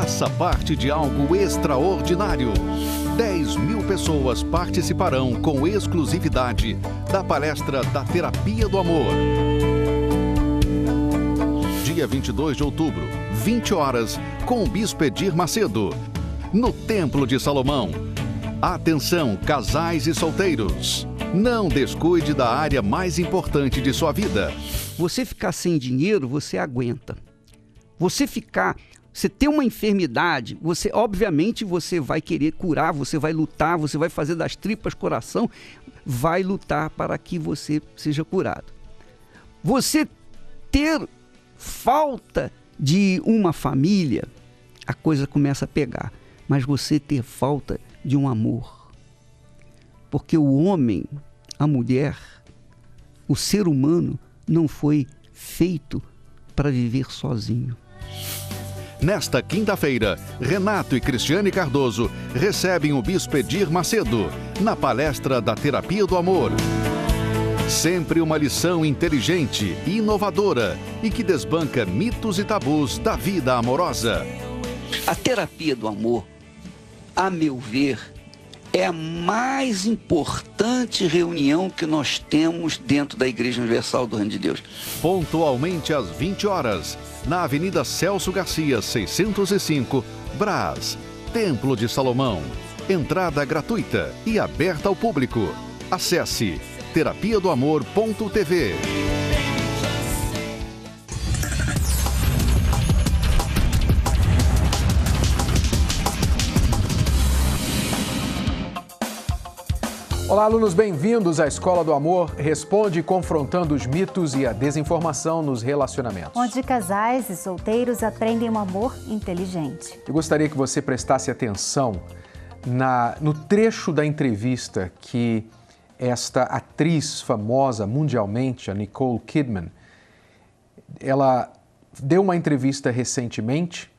Faça parte de algo extraordinário. 10 mil pessoas participarão com exclusividade da palestra da Terapia do Amor. Dia 22 de outubro, 20 horas, com o Bispo Edir Macedo, no Templo de Salomão. Atenção, casais e solteiros. Não descuide da área mais importante de sua vida. Você ficar sem dinheiro, você aguenta. Você ter uma enfermidade, obviamente você vai querer curar, você vai lutar, você vai fazer das tripas coração, vai lutar para que você seja curado. Você ter falta de uma família, a coisa começa a pegar, mas você ter falta de um amor. Porque o homem, a mulher, o ser humano não foi feito para viver sozinho. Nesta quinta-feira, Renato e Cristiane Cardoso recebem o Bispo Edir Macedo na palestra da Terapia do Amor. Sempre uma lição inteligente e inovadora e que desbanca mitos e tabus da vida amorosa. A terapia do amor, a meu ver, é a mais importante reunião que nós temos dentro da Igreja Universal do Reino de Deus. Pontualmente às 20 horas, na Avenida Celso Garcia, 605, Brás, Templo de Salomão. Entrada gratuita e aberta ao público. Acesse terapiadoamor.tv. Olá, alunos, bem-vindos à Escola do Amor. Responde confrontando os mitos e a desinformação nos relacionamentos. Onde casais e solteiros aprendem um amor inteligente. Eu gostaria que você prestasse atenção no trecho da entrevista que esta atriz famosa mundialmente, a Nicole Kidman, ela deu uma entrevista recentemente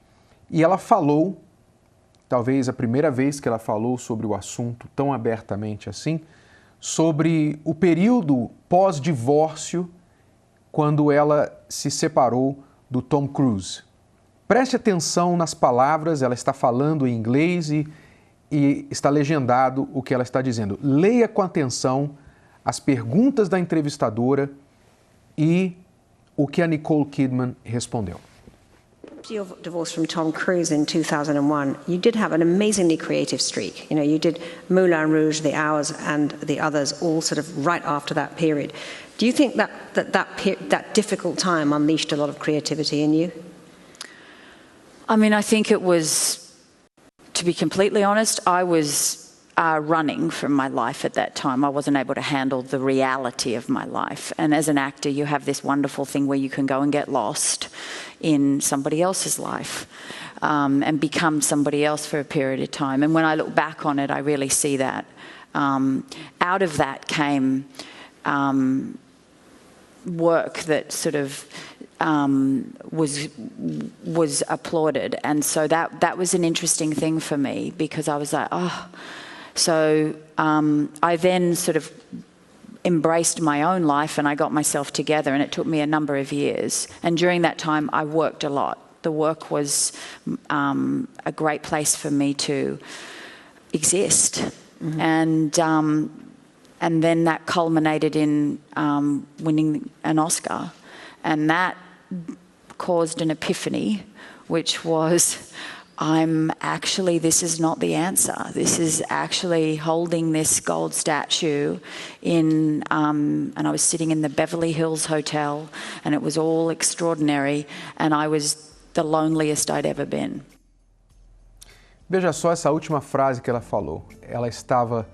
e ela falou, talvez a primeira vez que ela falou sobre o assunto tão abertamente assim, sobre o período pós-divórcio quando ela se separou do Tom Cruise. Preste atenção nas palavras, ela está falando em inglês e está legendado o que ela está dizendo. Leia com atenção as perguntas da entrevistadora e o que a Nicole Kidman respondeu. After your divorce from Tom Cruise in 2001, you did have an amazingly creative streak. You know, you did Moulin Rouge, The Hours, and the others all sort of right after that period. Do you think that difficult time unleashed a lot of creativity in you? I mean, I think it was, to be completely honest, I was running from my life at that time. I wasn't able to handle the reality of my life. And as an actor, you have this wonderful thing where you can go and get lost in somebody else's life and become somebody else for a period of time. And when I look back on it, I really see that. Out of that came work that sort of was applauded. And so that was an interesting thing for me, because I was like, oh. So I then sort of embraced my own life and I got myself together, and it took me a number of years. And during that time, I worked a lot. The work was a great place for me to exist. Mm-hmm. And then that culminated in winning an Oscar. And that caused an epiphany, which was, this is not the answer. This is actually holding this gold statue and I was sitting in the Beverly Hills Hotel, and it was all extraordinary, and I was the loneliest I'd ever been. Veja só essa última frase que ela falou. Ela estava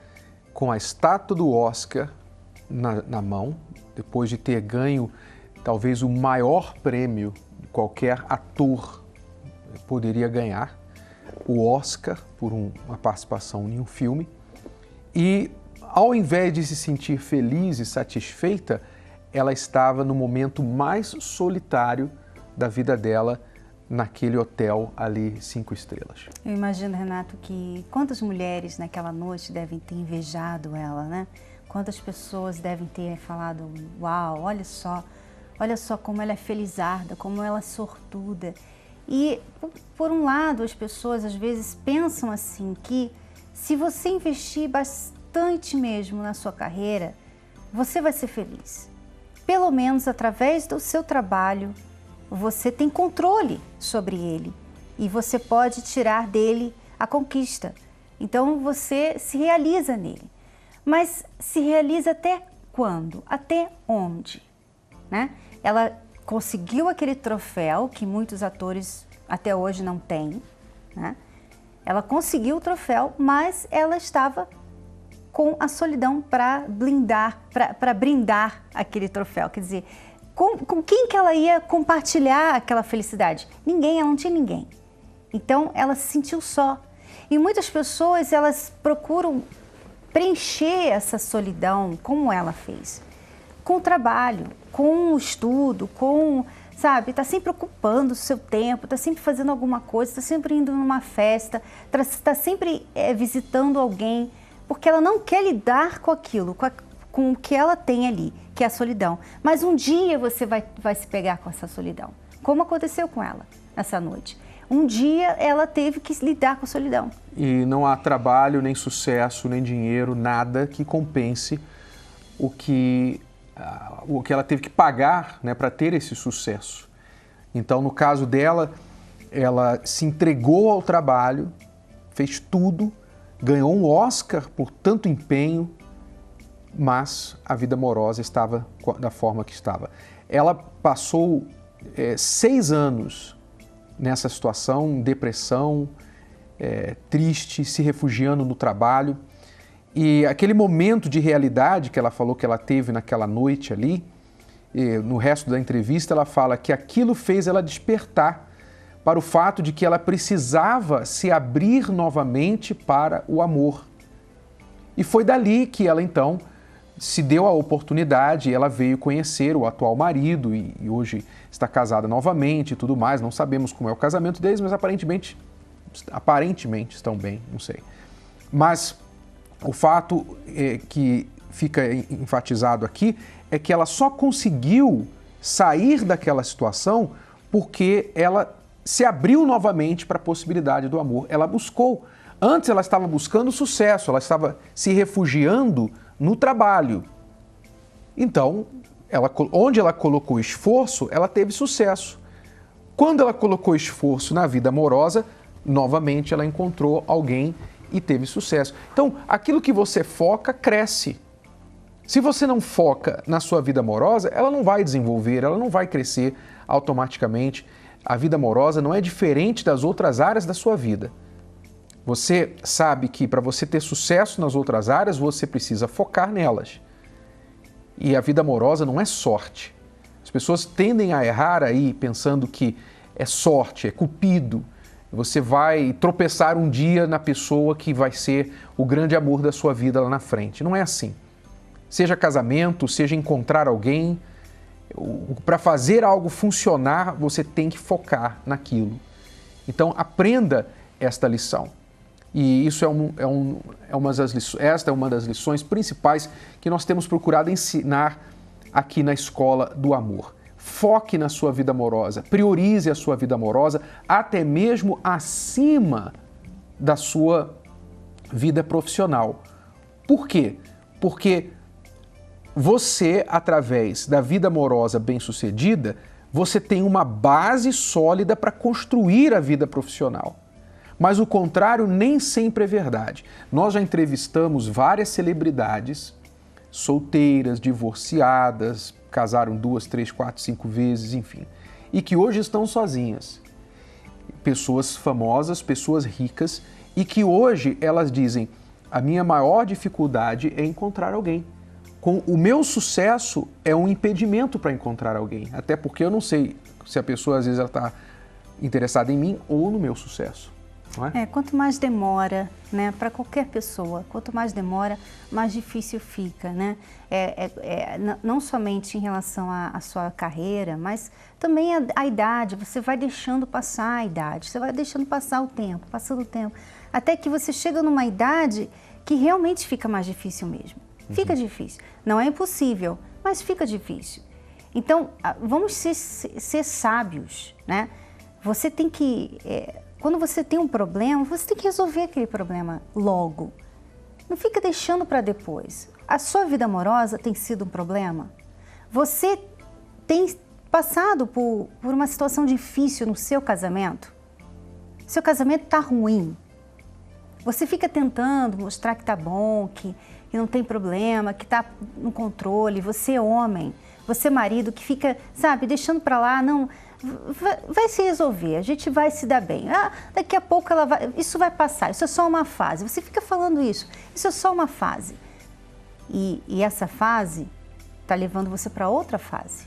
com a estátua do Oscar na mão, depois de ter ganho talvez o maior prêmio que qualquer ator poderia ganhar, o Oscar, por uma participação em um filme. E ao invés de se sentir feliz e satisfeita, ela estava no momento mais solitário da vida dela, naquele hotel ali 5 estrelas. Eu imagino, Renato, que quantas mulheres naquela noite devem ter invejado ela, né? Quantas pessoas devem ter falado, uau, olha só como ela é felizarda, como ela é sortuda. E, por um lado, as pessoas às vezes pensam assim que se você investir bastante mesmo na sua carreira, você vai ser feliz. Pelo menos através do seu trabalho, você tem controle sobre ele e você pode tirar dele a conquista. Então você se realiza nele. Mas se realiza até quando? Até onde? Né? Ela conseguiu aquele troféu que muitos atores até hoje não têm, né? Ela conseguiu o troféu, mas ela estava com a solidão para brindar aquele troféu. Quer dizer, com quem que ela ia compartilhar aquela felicidade? Ninguém, ela não tinha ninguém. Então, ela se sentiu só. E muitas pessoas, elas procuram preencher essa solidão, como ela fez, com o trabalho, com o estudo, sabe, está sempre ocupando o seu tempo, está sempre fazendo alguma coisa, está sempre indo numa festa, está sempre visitando alguém, porque ela não quer lidar com aquilo, com o que ela tem ali, que é a solidão. Mas um dia você vai se pegar com essa solidão, como aconteceu com ela nessa noite. Um dia ela teve que lidar com a solidão. E não há trabalho, nem sucesso, nem dinheiro, nada que compense o que ela teve que pagar, né, para ter esse sucesso. Então, no caso dela, ela se entregou ao trabalho, fez tudo, ganhou um Oscar por tanto empenho, mas a vida amorosa estava da forma que estava. Ela passou 6 anos nessa situação, depressão, triste, se refugiando no trabalho. E aquele momento de realidade que ela falou que ela teve naquela noite ali, no resto da entrevista ela fala que aquilo fez ela despertar para o fato de que ela precisava se abrir novamente para o amor. E foi dali que ela então se deu a oportunidade, ela veio conhecer o atual marido e hoje está casada novamente e tudo mais. Não sabemos como é o casamento deles, mas aparentemente estão bem, não sei. Mas o fato que fica enfatizado aqui é que ela só conseguiu sair daquela situação porque ela se abriu novamente para a possibilidade do amor. Ela buscou. Antes ela estava buscando sucesso, ela estava se refugiando no trabalho. Então, onde ela colocou esforço, ela teve sucesso. Quando ela colocou esforço na vida amorosa, novamente ela encontrou alguém e teve sucesso. Então, aquilo que você foca, cresce. Se você não foca na sua vida amorosa, ela não vai desenvolver, ela não vai crescer automaticamente. A vida amorosa não é diferente das outras áreas da sua vida. Você sabe que para você ter sucesso nas outras áreas, você precisa focar nelas. E a vida amorosa não é sorte. As pessoas tendem a errar aí pensando que é sorte, é cupido. Você vai tropeçar um dia na pessoa que vai ser o grande amor da sua vida lá na frente. Não é assim. Seja casamento, seja encontrar alguém, para fazer algo funcionar, você tem que focar naquilo. Então, aprenda esta lição. E isso esta é uma das lições principais que nós temos procurado ensinar aqui na Escola do Amor. Foque na sua vida amorosa, priorize a sua vida amorosa até mesmo acima da sua vida profissional. Por quê? Porque você, através da vida amorosa bem-sucedida, você tem uma base sólida para construir a vida profissional. Mas o contrário nem sempre é verdade. Nós já entrevistamos várias celebridades, solteiras, divorciadas, casaram 2, 3, 4, 5 vezes, enfim, e que hoje estão sozinhas. Pessoas famosas, pessoas ricas, e que hoje elas dizem: a minha maior dificuldade é encontrar alguém. O meu sucesso é um impedimento para encontrar alguém, até porque eu não sei se a pessoa às vezes está interessada em mim ou no meu sucesso. Não é? Quanto mais demora, né, para qualquer pessoa, quanto mais demora, mais difícil fica, né? Não somente em relação à sua carreira, mas também a idade. Você vai deixando passar a idade, você vai deixando passar o tempo, passando o tempo, até que você chega numa idade que realmente fica mais difícil mesmo. Fica difícil. Não é impossível, mas fica difícil. Então, vamos ser sábios, né? você tem que, quando você tem um problema, você tem que resolver aquele problema logo. Não fica deixando para depois. A sua vida amorosa tem sido um problema? Você tem passado por uma situação difícil no seu casamento? Seu casamento está ruim. Você fica tentando mostrar que está bom, que não tem problema, que está no controle. Você é homem, você é marido que fica, sabe, deixando para lá, não, vai se resolver, a gente vai se dar bem. Daqui a pouco isso vai passar, isso é só uma fase. Você fica falando isso é só uma fase. E essa fase está levando você para outra fase,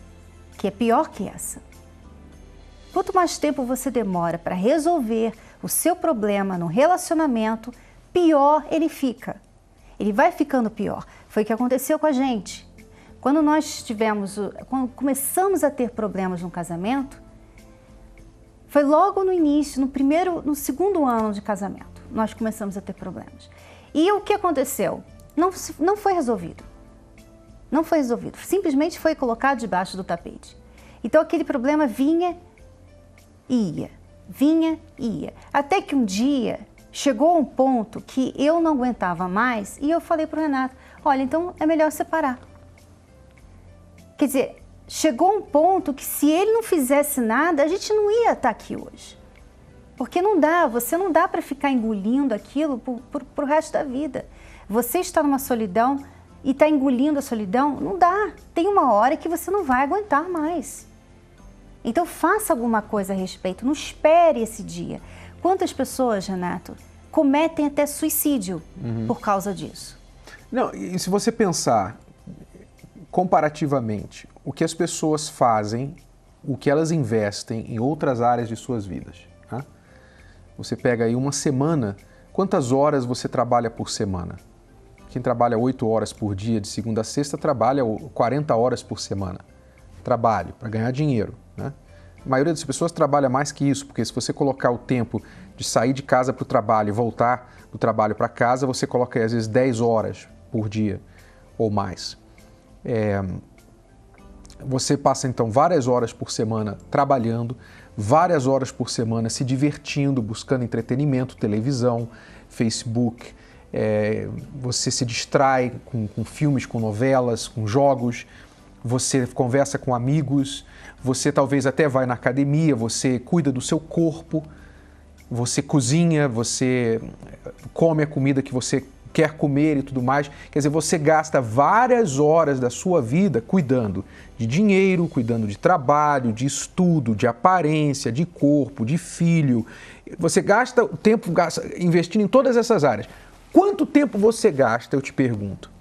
que é pior que essa. Quanto mais tempo você demora para resolver o seu problema no relacionamento, pior ele fica. Ele vai ficando pior. Foi o que aconteceu com a gente. Quando começamos a ter problemas no casamento, foi logo no início, no segundo ano de casamento, nós começamos a ter problemas. E o que aconteceu? Não foi resolvido. Não foi resolvido. Simplesmente foi colocado debaixo do tapete. Então aquele problema vinha e ia. Vinha e ia. Até que um dia chegou um ponto que eu não aguentava mais e eu falei para o Renato, olha, então é melhor separar. Quer dizer, chegou um ponto que se ele não fizesse nada, a gente não ia estar aqui hoje. Porque você não dá para ficar engolindo aquilo pro resto da vida. Você está numa solidão e está engolindo a solidão, não dá. Tem uma hora que você não vai aguentar mais. Então faça alguma coisa a respeito, não espere esse dia. Quantas pessoas, Renato, cometem até suicídio por causa disso? Não, e se você pensar comparativamente, o que as pessoas fazem, o que elas investem em outras áreas de suas vidas. Tá? Você pega aí uma semana, quantas horas você trabalha por semana? Quem trabalha 8 horas por dia, de segunda a sexta, trabalha 40 horas por semana. Trabalho, para ganhar dinheiro. Né? A maioria das pessoas trabalha mais que isso, porque se você colocar o tempo de sair de casa para o trabalho e voltar do trabalho para casa, você coloca aí, às vezes 10 horas por dia ou mais. Você passa então várias horas por semana trabalhando, várias horas por semana se divertindo, buscando entretenimento, televisão, Facebook. Você se distrai com filmes, com novelas, com jogos, você conversa com amigos, você talvez até vai na academia, você cuida do seu corpo, você cozinha, você come a comida que você quer comer e tudo mais. Quer dizer, você gasta várias horas da sua vida cuidando de dinheiro, cuidando de trabalho, de estudo, de aparência, de corpo, de filho. Você gasta o tempo investindo em todas essas áreas. Quanto tempo você gasta, eu te pergunto,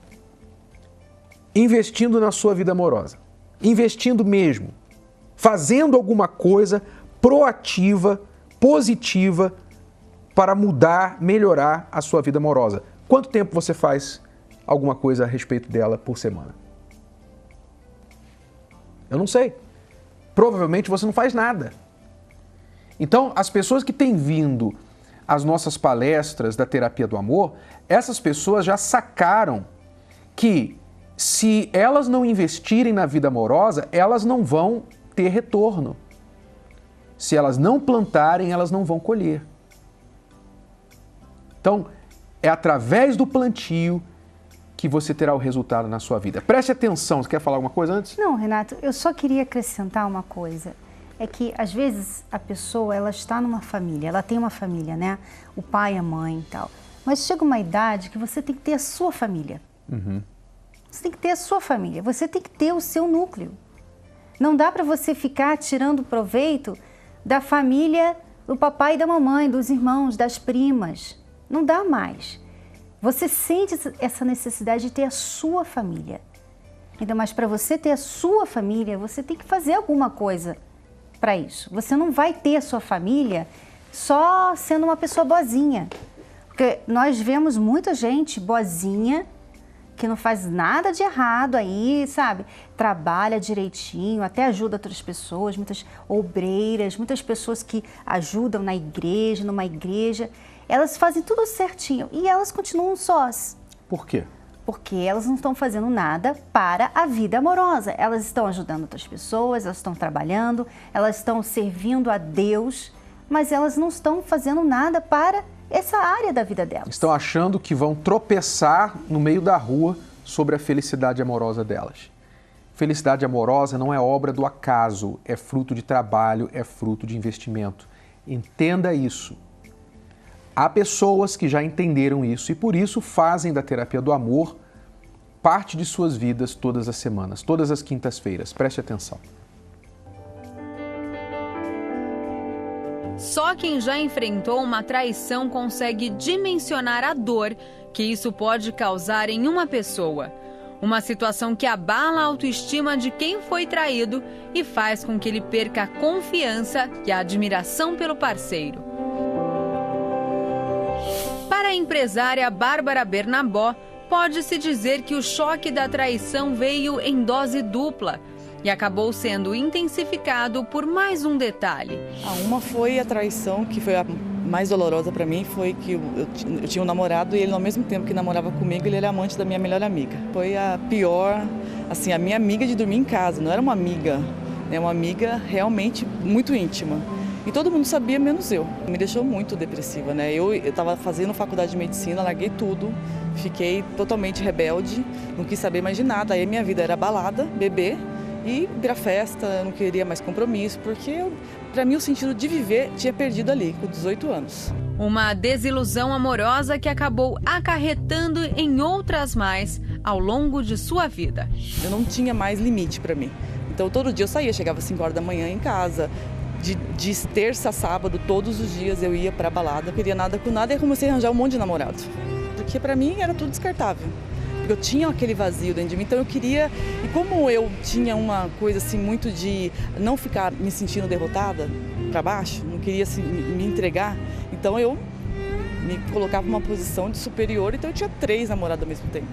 investindo na sua vida amorosa? Investindo mesmo, fazendo alguma coisa proativa, positiva, para mudar, melhorar a sua vida amorosa. Quanto tempo você faz alguma coisa a respeito dela por semana? Eu não sei. Provavelmente você não faz nada. Então, as pessoas que têm vindo às nossas palestras da terapia do amor, essas pessoas já sacaram que se elas não investirem na vida amorosa, elas não vão ter retorno. Se elas não plantarem, elas não vão colher. Então, é através do plantio que você terá o resultado na sua vida. Preste atenção, você quer falar alguma coisa antes? Não, Renato, eu só queria acrescentar uma coisa. É que, às vezes, a pessoa, ela está numa família, ela tem uma família, né? O pai, a mãe e tal. Mas chega uma idade que você tem que ter a sua família. Você tem que ter a sua família, você tem que ter o seu núcleo. Não dá para você ficar tirando proveito da família do papai e da mamãe, dos irmãos, das primas. Não dá mais. Você sente essa necessidade de ter a sua família. Então, mas para você ter a sua família, você tem que fazer alguma coisa para isso. Você não vai ter a sua família só sendo uma pessoa boazinha. Porque nós vemos muita gente boazinha que não faz nada de errado aí, sabe? Trabalha direitinho, até ajuda outras pessoas, muitas obreiras, muitas pessoas que ajudam na igreja, numa igreja. Elas fazem tudo certinho e elas continuam sós. Por quê? porque elas não estão fazendo nada para a vida amorosa. Elas estão ajudando outras pessoas, elas estão trabalhando, elas estão servindo a Deus, mas elas não estão fazendo nada para essa área da vida delas. Estão achando que vão tropeçar no meio da rua sobre a felicidade amorosa delas. Felicidade amorosa não é obra do acaso, é fruto de trabalho, é fruto de investimento. Entenda isso. Há pessoas que já entenderam isso e por isso fazem da terapia do amor parte de suas vidas todas as semanas, todas as quintas-feiras. Preste atenção. Só quem já enfrentou uma traição consegue dimensionar a dor que isso pode causar em uma pessoa. Uma situação que abala a autoestima de quem foi traído e faz com que ele perca a confiança e a admiração pelo parceiro. Para a empresária Bárbara Bernabó, pode-se dizer que o choque da traição veio em dose dupla e acabou sendo intensificado por mais um detalhe. Uma foi a traição, que foi a mais dolorosa para mim, foi que eu tinha um namorado e ele, ao mesmo tempo que namorava comigo, ele era amante da minha melhor amiga. Foi a pior, assim, a minha amiga de dormir em casa, não era uma amiga, né, uma amiga realmente muito íntima. E todo mundo sabia, menos eu. Me deixou muito depressiva, né? Eu estava fazendo faculdade de medicina, larguei tudo, fiquei totalmente rebelde, não quis saber mais de nada. Aí minha vida era balada, beber e ir pra festa, não queria mais compromisso, porque para mim o sentido de viver tinha perdido ali, com 18 anos. Uma desilusão amorosa que acabou acarretando em outras mais ao longo de sua vida. Eu não tinha mais limite para mim. Então todo dia eu saía, chegava às 5 horas da manhã em casa. De terça a sábado, todos os dias eu ia pra balada, queria nada com nada e comecei a arranjar um monte de namorado. Porque pra mim era tudo descartável. Eu tinha aquele vazio dentro de mim, então eu queria... E como eu tinha uma coisa assim muito de não ficar me sentindo derrotada pra baixo, não queria assim, me entregar, então eu me colocava numa posição de superior, então eu tinha 3 namorados ao mesmo tempo.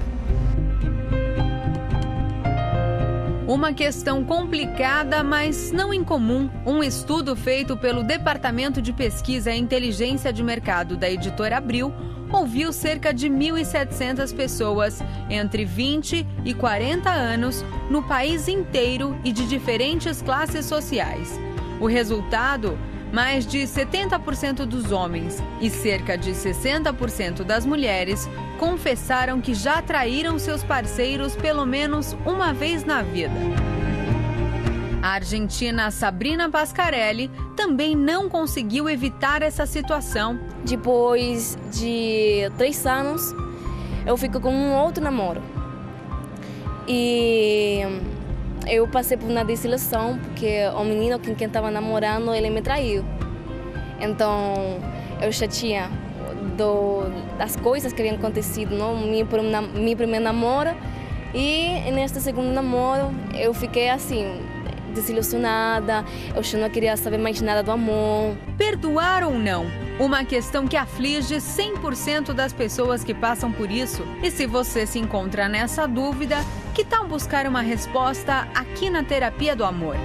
Uma questão complicada, mas não incomum. Um estudo feito pelo Departamento de Pesquisa e Inteligência de Mercado da Editora Abril ouviu cerca de 1.700 pessoas entre 20 e 40 anos no país inteiro e de diferentes classes sociais. O resultado? Mais de 70% dos homens e cerca de 60% das mulheres confessaram que já traíram seus parceiros pelo menos uma vez na vida. A argentina Sabrina Pascarelli também não conseguiu evitar essa situação. Depois de 3 anos, eu fico com um outro namoro. E eu passei por uma desilusão, porque o menino com quem estava namorando, ele me traiu. Então, eu já tinha das coisas que haviam acontecido, não? Meu primeiro namoro. E neste segundo namoro, eu fiquei assim, desilusionada, eu já não queria saber mais nada do amor. Perdoar ou não? Uma questão que aflige 100% das pessoas que passam por isso. E se você se encontra nessa dúvida, que tal buscar uma resposta aqui na Terapia do Amor?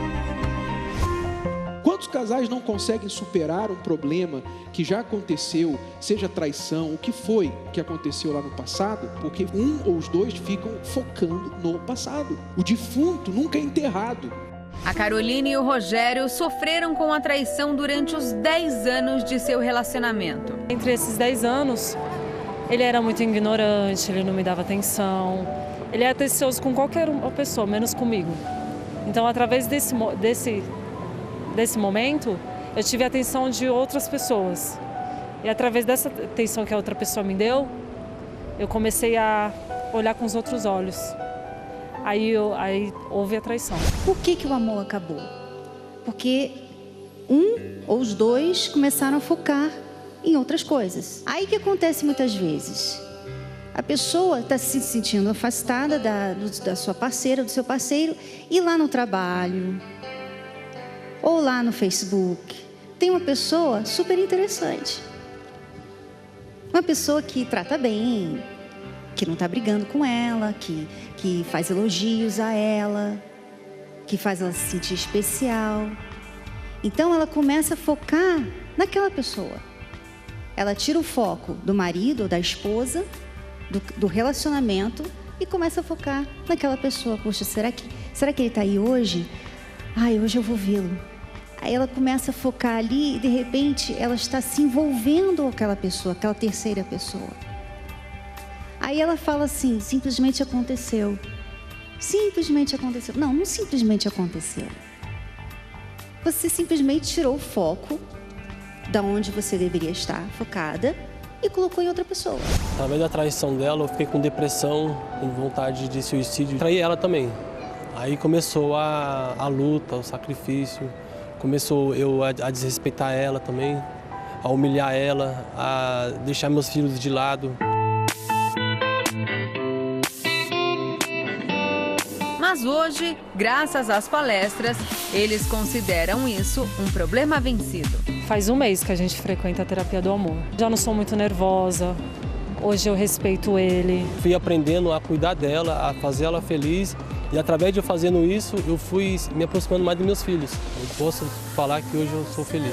Quantos casais não conseguem superar um problema que já aconteceu, seja traição, o que foi que aconteceu lá no passado, porque um ou os dois ficam focando no passado. O defunto nunca é enterrado. A Caroline e o Rogério sofreram com a traição durante os 10 anos de seu relacionamento. Entre esses 10 anos, ele era muito ignorante, ele não me dava atenção. Ele era atencioso com qualquer uma pessoa, menos comigo. Então, através desse momento, eu tive a atenção de outras pessoas. E através dessa atenção que a outra pessoa me deu, eu comecei a olhar com os outros olhos. Aí houve a traição. Por que o amor acabou? Porque um ou os dois começaram a focar em outras coisas. Aí que acontece muitas vezes. A pessoa está se sentindo afastada da sua parceira, do seu parceiro, e lá no trabalho, ou lá no Facebook, tem uma pessoa super interessante. Uma pessoa que trata bem, que não está brigando com ela, que faz elogios a ela, que faz ela se sentir especial. Então ela começa a focar naquela pessoa. Ela tira o foco do marido ou da esposa do relacionamento e começa a focar naquela pessoa. Poxa, será que ele está aí hoje? Ai, hoje eu vou vê-lo. Aí ela começa a focar ali e de repente ela está se envolvendo com aquela pessoa, aquela terceira pessoa. Aí ela fala assim, simplesmente aconteceu. Simplesmente aconteceu. Não, não simplesmente aconteceu. Você simplesmente tirou o foco da onde você deveria estar focada e colocou em outra pessoa. Através da traição dela, eu fiquei com depressão, com vontade de suicídio. Traí ela também. Aí começou a luta, o sacrifício. Começou eu a desrespeitar ela também, a humilhar ela, a deixar meus filhos de lado. Mas hoje, graças às palestras, eles consideram isso um problema vencido. Faz um mês que a gente frequenta a terapia do amor. Já não sou muito nervosa, hoje eu respeito ele. Fui aprendendo a cuidar dela, a fazer ela feliz. E através de eu fazendo isso, eu fui me aproximando mais dos meus filhos. Eu posso falar que hoje eu sou feliz.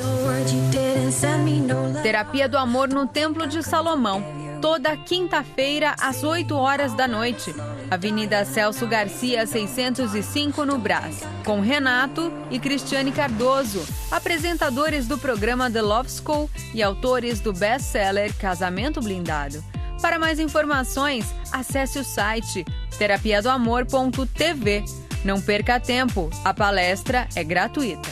Terapia do Amor no Templo de Salomão. Toda quinta-feira, às 8 horas da noite. Avenida Celso Garcia, 605, no Brás. Com Renato e Cristiane Cardoso, apresentadores do programa The Love School e autores do best-seller Casamento Blindado. Para mais informações, acesse o site terapiadoamor.tv. Não perca tempo, a palestra é gratuita.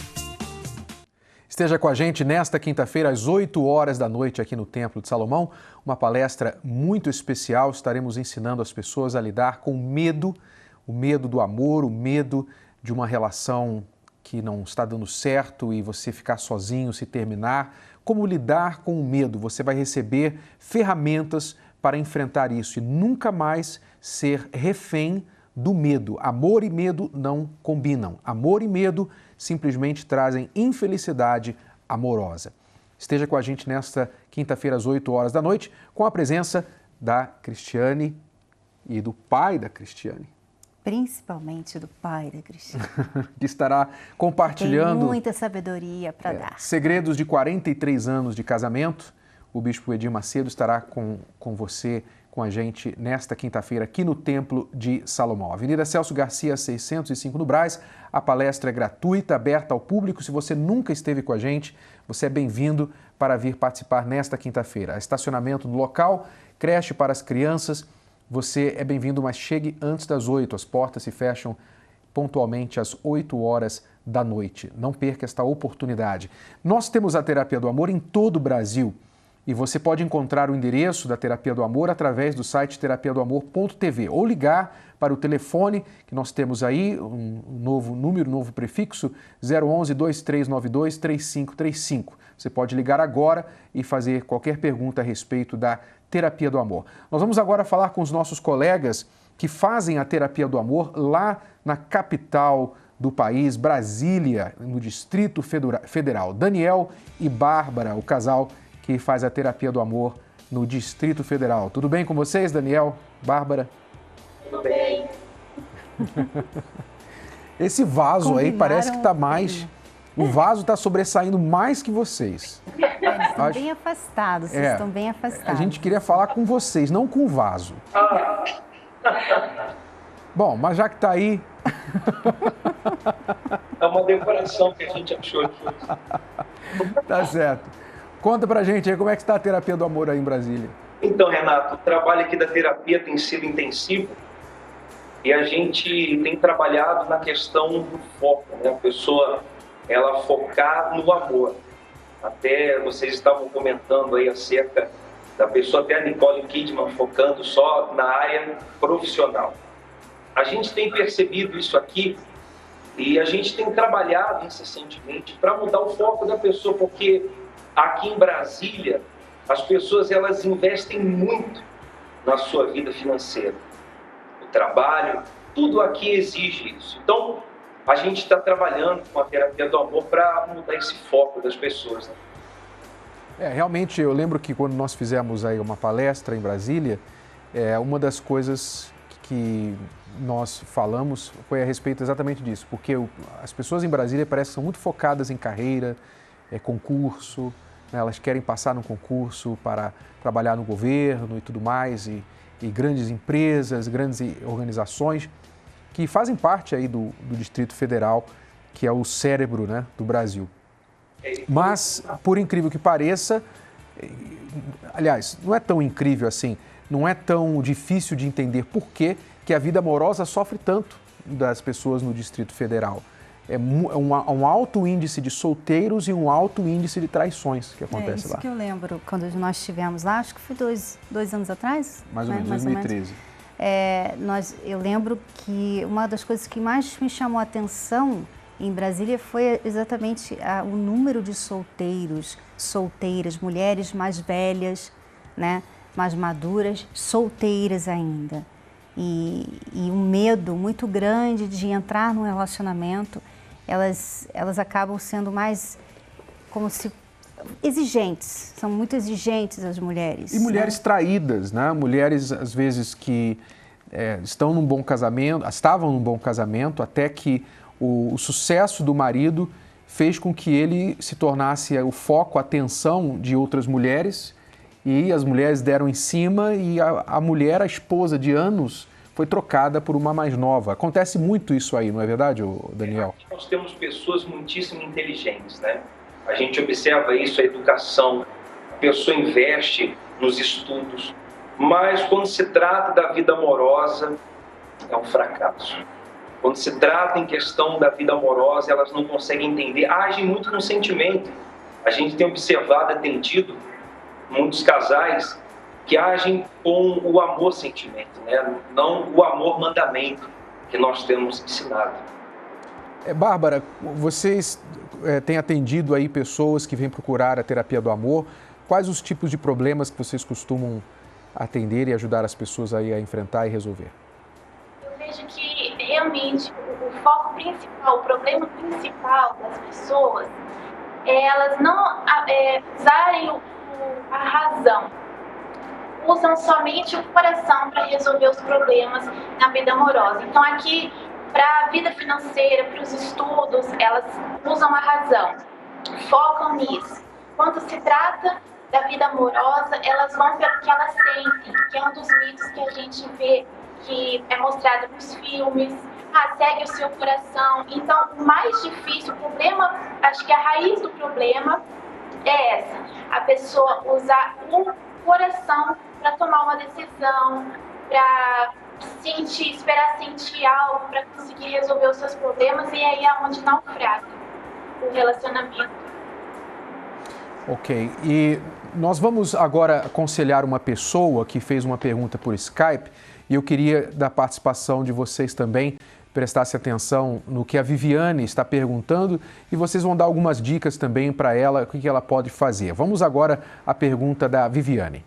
Esteja com a gente nesta quinta-feira, às 8 horas da noite, aqui no Templo de Salomão. Uma palestra muito especial. Estaremos ensinando as pessoas a lidar com o medo do amor, o medo de uma relação que não está dando certo e você ficar sozinho, se terminar. Como lidar com o medo? Você vai receber ferramentas para enfrentar isso e nunca mais ser refém do medo. Amor e medo não combinam. Amor e medo simplesmente trazem infelicidade amorosa. Esteja com a gente nesta quinta-feira, às 8 horas da noite, com a presença da Cristiane e do pai da Cristiane. Principalmente do pai da Cristiane. Que estará compartilhando... Tem muita sabedoria para dar. Segredos de 43 anos de casamento. O Bispo Edir Macedo estará com você, com a gente, nesta quinta-feira, aqui no Templo de Salomão. Avenida Celso Garcia, 605, no Brás. A palestra é gratuita, aberta ao público. Se você nunca esteve com a gente, você é bem-vindo para vir participar nesta quinta-feira. Estacionamento no local, creche para as crianças. Você é bem-vindo, mas chegue antes das 8. As portas se fecham pontualmente às 8 horas da noite. Não perca esta oportunidade. Nós temos a Terapia do Amor em todo o Brasil. E você pode encontrar o endereço da Terapia do Amor através do site terapiadoamor.tv ou ligar para o telefone que nós temos aí, um novo número, um novo prefixo, 011-2392-3535. Você pode ligar agora e fazer qualquer pergunta a respeito da Terapia do Amor. Nós vamos agora falar com os nossos colegas que fazem a Terapia do Amor lá na capital do país, Brasília, no Distrito Federal. Daniel e Bárbara, o casal que faz a Terapia do Amor no Distrito Federal. Tudo bem com vocês, Daniel, Bárbara? Tudo bem. Esse vaso aí parece que está mais... O vaso está sobressaindo mais que vocês. Eles estão bem afastados, vocês estão bem afastados. A gente queria falar com vocês, não com o vaso. Bom, mas já que está aí... É uma decoração que a gente achou aqui. Tá certo. Conta pra gente aí como é que está a Terapia do Amor aí em Brasília. Então, Renato, o trabalho aqui da terapia tem sido intensivo e a gente tem trabalhado na questão do foco, né? A pessoa, ela focar no amor. Até vocês estavam comentando aí acerca da pessoa, até a Nicole Kidman, focando só na área profissional. A gente tem percebido isso aqui e a gente tem trabalhado incessantemente para mudar o foco da pessoa, porque aqui em Brasília, as pessoas elas investem muito na sua vida financeira. O trabalho, tudo aqui exige isso. Então, a gente está trabalhando com a Terapia do Amor para mudar esse foco das pessoas, né? Realmente, eu lembro que quando nós fizemos aí uma palestra em Brasília, uma das coisas que nós falamos foi a respeito exatamente disso, porque as pessoas em Brasília parecem que são muito focadas em carreira, concurso, né? Elas querem passar num concurso para trabalhar no governo e tudo mais, e grandes empresas, grandes organizações que fazem parte aí do Distrito Federal, que é o cérebro, né, do Brasil. Mas, por incrível que pareça, aliás, não é tão incrível assim, não é tão difícil de entender por que a vida amorosa sofre tanto das pessoas no Distrito Federal. É um alto índice de solteiros e um alto índice de traições que acontece lá. Isso que eu lembro, quando nós estivemos lá, acho que foi dois anos atrás. Mais ou menos, 2013. Eu lembro que uma das coisas que mais me chamou a atenção em Brasília foi exatamente o número de solteiras, mulheres mais velhas, né, mais maduras, solteiras ainda. E um medo muito grande de entrar num relacionamento, elas acabam sendo mais como se exigentes, são muito exigentes as mulheres. E mulheres, né, traídas, né? Mulheres às vezes que estavam num bom casamento, até que o sucesso do marido fez com que ele se tornasse o foco, a atenção de outras mulheres, e as mulheres deram em cima e a mulher, a esposa de anos, foi trocada por uma mais nova. Acontece muito isso aí, não é verdade, Daniel? Nós temos pessoas muitíssimo inteligentes, né? A gente observa isso, a educação, a pessoa investe nos estudos, mas quando se trata da vida amorosa, é um fracasso. Quando se trata em questão da vida amorosa, elas não conseguem entender, agem muito com sentimento. A gente tem observado, atendido muitos casais que agem com o amor-sentimento, né? Não o amor-mandamento que nós temos ensinado. Bárbara, vocês têm atendido aí pessoas que vêm procurar a terapia do amor. Quais os tipos de problemas que vocês costumam atender e ajudar as pessoas aí a enfrentar e resolver? Eu vejo que realmente o foco principal, o problema principal das pessoas é elas não usarem a razão. Usam somente o coração para resolver os problemas na vida amorosa. Então aqui, para a vida financeira, para os estudos, elas usam a razão, focam nisso. Quando se trata da vida amorosa, elas vão pelo que elas sentem, que é um dos mitos que a gente vê, que é mostrado nos filmes. Segue o seu coração. Então, o mais difícil, o problema, acho que a raiz do problema é essa. A pessoa usar o coração para tomar uma decisão, para esperar sentir algo, para conseguir resolver os seus problemas, e aí é onde naufraga o relacionamento. Ok, e nós vamos agora aconselhar uma pessoa que fez uma pergunta por Skype, e eu queria da participação de vocês também, prestasse atenção no que a Viviane está perguntando, e vocês vão dar algumas dicas também para ela, o que ela pode fazer. Vamos agora à pergunta da Viviane.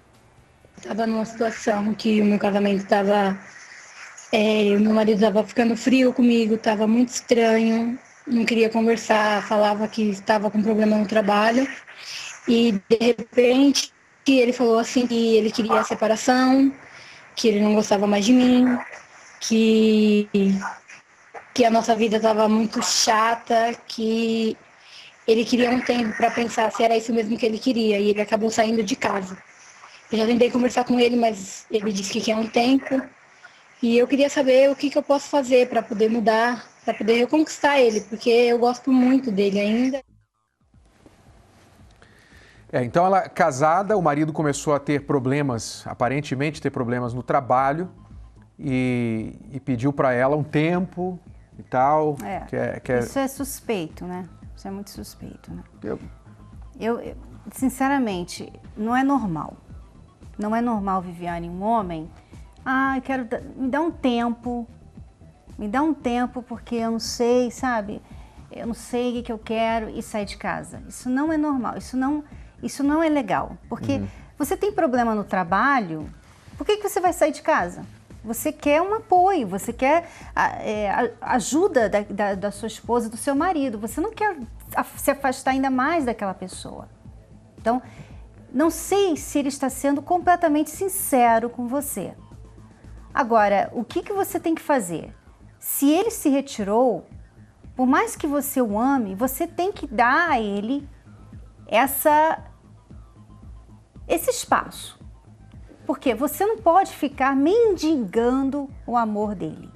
Estava numa situação que o meu casamento estava... meu marido estava ficando frio comigo, estava muito estranho, não queria conversar, falava que estava com problema no trabalho. E, de repente, ele falou assim que ele queria a separação, que ele não gostava mais de mim, que a nossa vida estava muito chata, que ele queria um tempo para pensar se era isso mesmo que ele queria, e ele acabou saindo de casa. Eu já tentei conversar com ele, mas ele disse que quer um tempo, e eu queria saber o que eu posso fazer para poder mudar, para poder reconquistar ele, porque eu gosto muito dele ainda. Então ela, casada, o marido começou a ter problemas, aparentemente ter problemas no trabalho, e pediu para ela um tempo e tal. Isso é suspeito, né? Isso é muito suspeito, né? Eu sinceramente, não é normal. Não é normal, Viviane, um homem... me dá um tempo. Me dá um tempo porque eu não sei, sabe? Eu não sei o que eu quero e sair de casa. Isso não é normal. Isso não é legal. Porque você tem problema no trabalho, por que você vai sair de casa? Você quer um apoio, você quer ajuda da sua esposa, do seu marido. Você não quer se afastar ainda mais daquela pessoa. Então, não sei se ele está sendo completamente sincero com você. Agora, o que você tem que fazer? Se ele se retirou, por mais que você o ame, você tem que dar a ele esse espaço. Porque você não pode ficar mendigando o amor dele.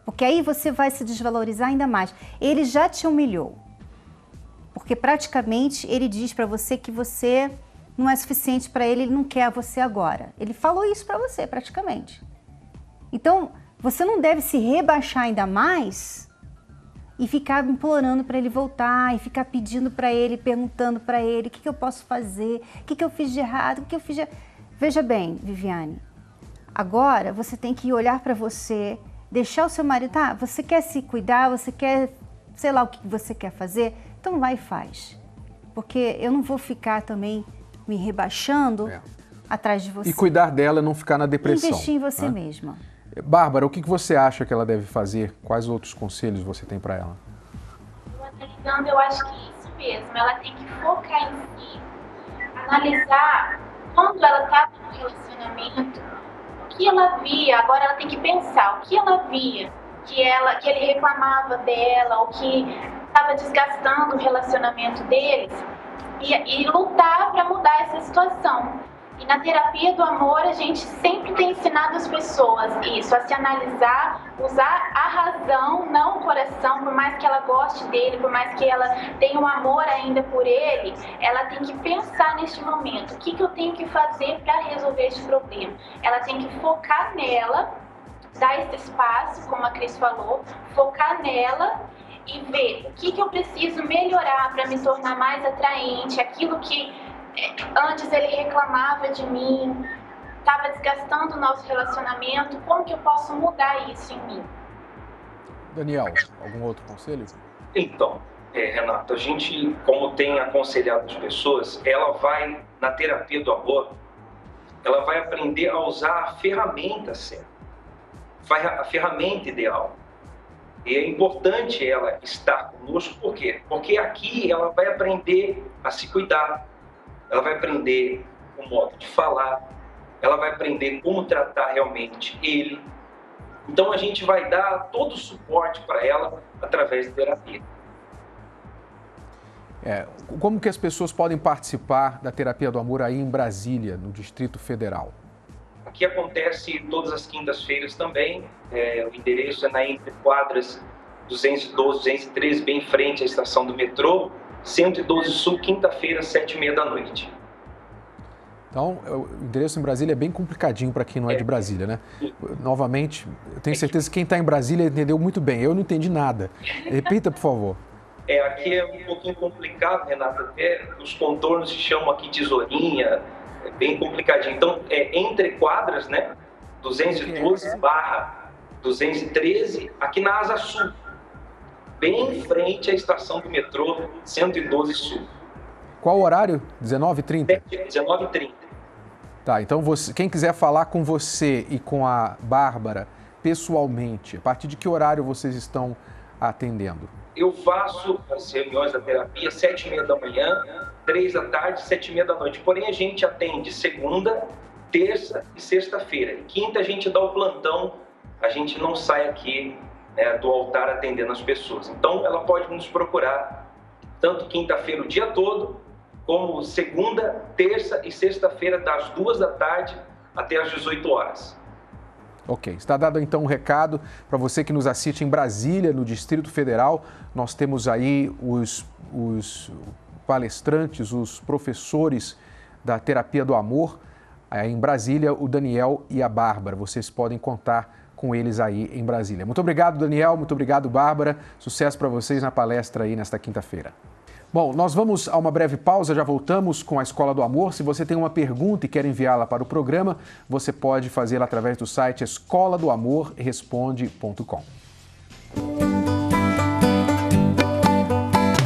Porque aí você vai se desvalorizar ainda mais. Ele já te humilhou. Porque praticamente ele diz para você que você não é suficiente para ele, ele não quer você agora. Ele falou isso para você, praticamente. Então, você não deve se rebaixar ainda mais e ficar implorando para ele voltar, e ficar pedindo para ele, perguntando para ele o que eu posso fazer, o que eu fiz de errado, o que eu fiz de... Veja bem, Viviane, agora você tem que olhar para você, deixar o seu marido, tá, você quer se cuidar, você quer, sei lá o que você quer fazer, então vai e faz. Porque eu não vou ficar também me rebaixando atrás de você. E cuidar dela, não ficar na depressão. Investir em você mesma. Bárbara, o que você acha que ela deve fazer? Quais outros conselhos você tem para ela? Analisando, eu acho que isso mesmo. Ela tem que focar em si, analisar quando ela estava no relacionamento, o que ela via. Agora ela tem que pensar o que ela via, que ele reclamava dela, o que estava desgastando o relacionamento deles, e lutar para mudar essa situação. E na terapia do amor, a gente sempre tem ensinado as pessoas isso, a se analisar, usar a razão, não o coração. Por mais que ela goste dele, por mais que ela tenha um amor ainda por ele, ela tem que pensar neste momento, o que eu tenho que fazer para resolver este problema. Ela tem que focar nela, dar esse espaço, como a Cris falou, focar nela e ver o que eu preciso melhorar para me tornar mais atraente, aquilo que antes ele reclamava de mim, estava desgastando o nosso relacionamento, como que eu posso mudar isso em mim? Daniel, algum outro conselho? Então, Renato, a gente, como tem aconselhado as pessoas, ela vai, na terapia do amor, ela vai aprender a usar a ferramenta certa, a ferramenta ideal. E é importante ela estar conosco, por quê? Porque aqui ela vai aprender a se cuidar, ela vai aprender o modo de falar, ela vai aprender como tratar realmente ele. Então a gente vai dar todo o suporte para ela através da terapia. Como que as pessoas podem participar da terapia do amor aí em Brasília, no Distrito Federal? Aqui acontece todas as quintas-feiras também. O endereço é na Entre Quadras 212, 213, bem em frente à estação do metrô. 112 Sul, quinta-feira, 7h30 da noite. Então, o endereço em Brasília é bem complicadinho para quem não é de Brasília, né? Novamente, eu tenho certeza que quem está em Brasília entendeu muito bem. Eu não entendi nada. Repita, por favor. Aqui é um pouquinho complicado, Renato. Até os contornos se chamam aqui tesourinha. É bem complicadinho. Então, Entre Quadras, né? 212/213, aqui na Asa Sul. Bem em frente à estação do metrô 112 Sul. Qual o horário? 19h30? 19h30. Tá, então quem quiser falar com você e com a Bárbara pessoalmente, a partir de que horário vocês estão atendendo? Eu faço as reuniões da terapia 7h30 da manhã, 3 da tarde, 7h30 da noite. Porém, a gente atende segunda, terça e sexta-feira. Quinta a gente dá o plantão, a gente não sai aqui do altar atendendo as pessoas. Então, ela pode nos procurar tanto quinta-feira o dia todo, como segunda, terça e sexta-feira, das 2 da tarde até as 18 horas. Ok, está dado então um recado para você que nos assiste em Brasília, no Distrito Federal. Nós temos aí os palestrantes, os professores da Terapia do Amor. Em Brasília, o Daniel e a Bárbara. Vocês podem contar com eles aí em Brasília. Muito obrigado, Daniel. Muito obrigado, Bárbara. Sucesso para vocês na palestra aí nesta quinta-feira. Bom, nós vamos a uma breve pausa, já voltamos com a Escola do Amor. Se você tem uma pergunta e quer enviá-la para o programa, você pode fazê-la através do site escoladoamorresponde.com.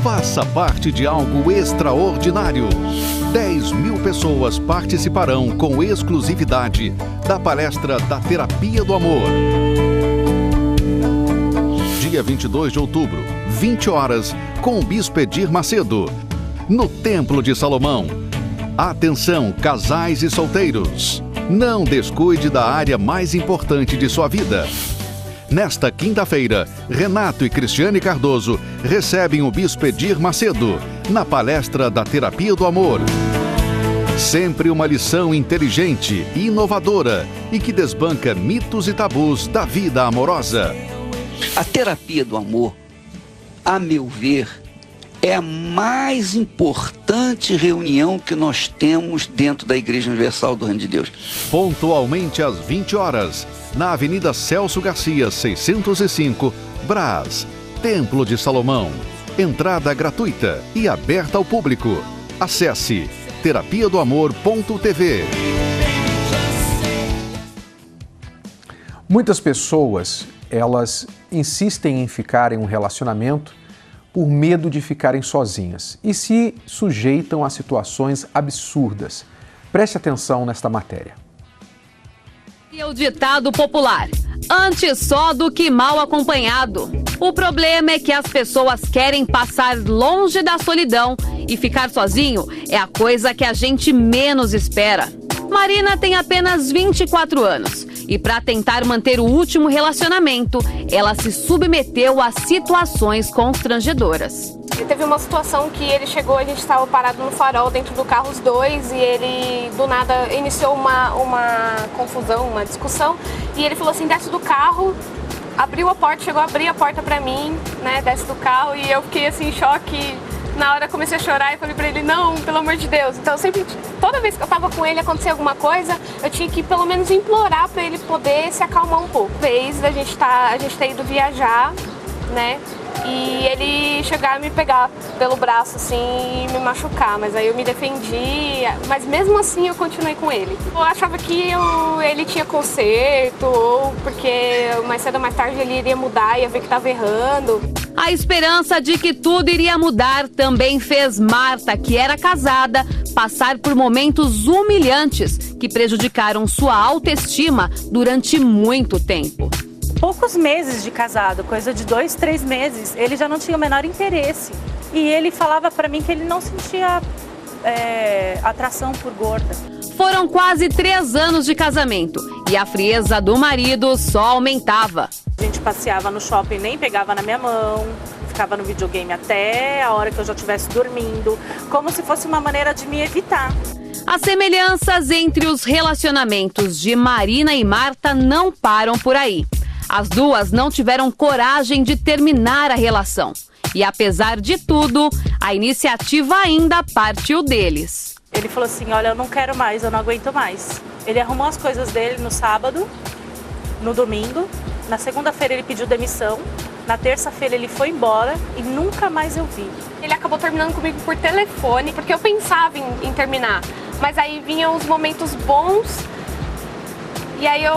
Faça parte de algo extraordinário. 10.000 pessoas participarão com exclusividade da palestra da Terapia do Amor. Dia 22 de outubro, 20 horas, com o Bispo Edir Macedo, no Templo de Salomão. Atenção, casais e solteiros. Não descuide da área mais importante de sua vida. Nesta quinta-feira, Renato e Cristiane Cardoso recebem o Bispo Edir Macedo na palestra da Terapia do Amor. Sempre uma lição inteligente, inovadora e que desbanca mitos e tabus da vida amorosa. A terapia do amor, a meu ver, é a mais importante reunião que nós temos dentro da Igreja Universal do Reino de Deus. Pontualmente às 20 horas, na Avenida Celso Garcia, 605, Brás, Templo de Salomão. Entrada gratuita e aberta ao público. Acesse terapiadoamor.tv. Muitas pessoas, elas insistem em ficar em um relacionamento por medo de ficarem sozinhas e se sujeitam a situações absurdas. Preste atenção nesta matéria. E o ditado popular: antes só do que mal acompanhado. O problema é que as pessoas querem passar longe da solidão e ficar sozinho é a coisa que a gente menos espera. Marina tem apenas 24 anos e para tentar manter o último relacionamento, ela se submeteu a situações constrangedoras. Teve uma situação que ele chegou, a gente estava parado no farol dentro do carro os dois e ele do nada iniciou uma confusão, uma discussão e ele falou assim, desce do carro, abriu a porta, chegou a abrir a porta pra mim, né, desce do carro e eu fiquei assim em choque. Na hora eu comecei a chorar e falei pra ele, não, pelo amor de Deus. Então sempre, toda vez que eu tava com ele, acontecia alguma coisa, eu tinha que pelo menos implorar pra ele poder se acalmar um pouco. Vez a gente ter ido viajar, né, e ele chegar a me pegar pelo braço assim e me machucar, mas aí eu me defendi, mas mesmo assim eu continuei com ele. Eu achava que ele tinha conserto, ou porque mais cedo ou mais tarde ele iria mudar, ia ver que tava errando. A esperança de que tudo iria mudar também fez Marta, que era casada, passar por momentos humilhantes que prejudicaram sua autoestima durante muito tempo. Poucos meses de casado, coisa de 2, 3 meses, ele já não tinha o menor interesse. E ele falava pra mim que ele não sentia atração por gorda. Foram quase 3 anos de casamento e a frieza do marido só aumentava. A gente passeava no shopping, nem pegava na minha mão, ficava no videogame até a hora que eu já estivesse dormindo, como se fosse uma maneira de me evitar. As semelhanças entre os relacionamentos de Marina e Marta não param por aí. As duas não tiveram coragem de terminar a relação. E apesar de tudo, a iniciativa ainda partiu deles. Ele falou assim, olha, eu não quero mais, eu não aguento mais. Ele arrumou as coisas dele no sábado, no domingo. Na segunda-feira ele pediu demissão. Na terça-feira ele foi embora e nunca mais eu vi. Ele acabou terminando comigo por telefone, porque eu pensava em terminar. Mas aí vinham os momentos bons e aí eu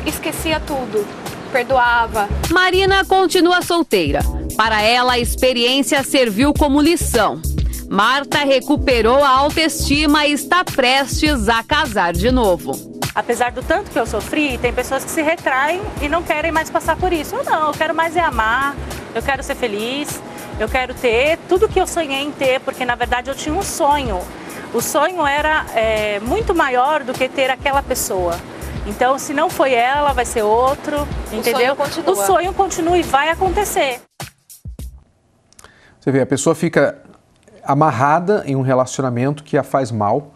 esquecia tudo. Perdoava. Marina continua solteira. Para ela, a experiência serviu como lição. Marta recuperou a autoestima e está prestes a casar de novo. Apesar do tanto que eu sofri, tem pessoas que se retraem e não querem mais passar por isso. Eu não, eu quero mais é amar, eu quero ser feliz, eu quero ter tudo que eu sonhei em ter, porque na verdade eu tinha um sonho. O sonho era muito maior do que ter aquela pessoa. Então, se não foi ela, vai ser outro, entendeu? O sonho continua e vai acontecer. Você vê, a pessoa fica amarrada em um relacionamento que a faz mal,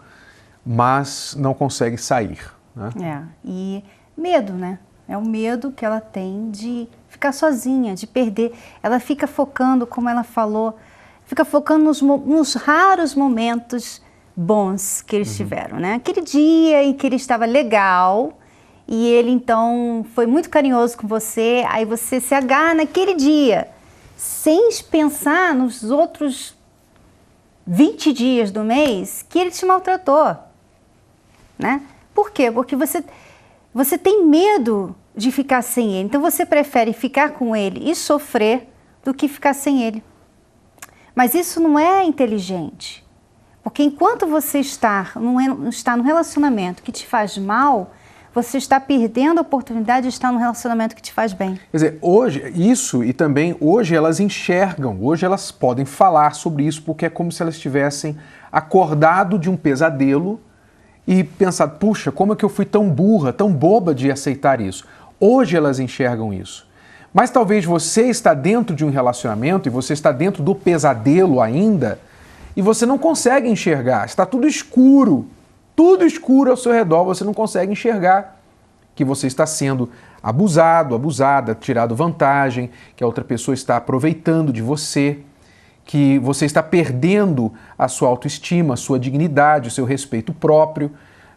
mas não consegue sair, né? E medo, né? É o medo que ela tem de ficar sozinha, de perder. Ela fica focando, como ela falou, fica focando nos raros momentos bons que eles tiveram, né? Aquele dia em que ele estava legal e ele então foi muito carinhoso com você, aí você se agarra naquele dia, sem pensar nos outros 20 dias do mês que ele te maltratou, né? Por quê? Porque você tem medo de ficar sem ele, então você prefere ficar com ele e sofrer do que ficar sem ele. Mas isso não é inteligente. Porque enquanto você está num relacionamento que te faz mal, você está perdendo a oportunidade de estar num relacionamento que te faz bem. Quer dizer, hoje, isso e também hoje elas enxergam, hoje elas podem falar sobre isso, porque é como se elas tivessem acordado de um pesadelo e pensado, puxa, como é que eu fui tão burra, tão boba de aceitar isso? Hoje elas enxergam isso. Mas talvez você está dentro de um relacionamento e você está dentro do pesadelo ainda, e você não consegue enxergar, está tudo escuro tudo escuro ao seu redor, você não consegue enxergar que você está sendo abusado, abusada, tirado vantagem, que a outra pessoa está aproveitando de você, que você está perdendo a sua autoestima, a sua dignidade, o seu respeito próprio.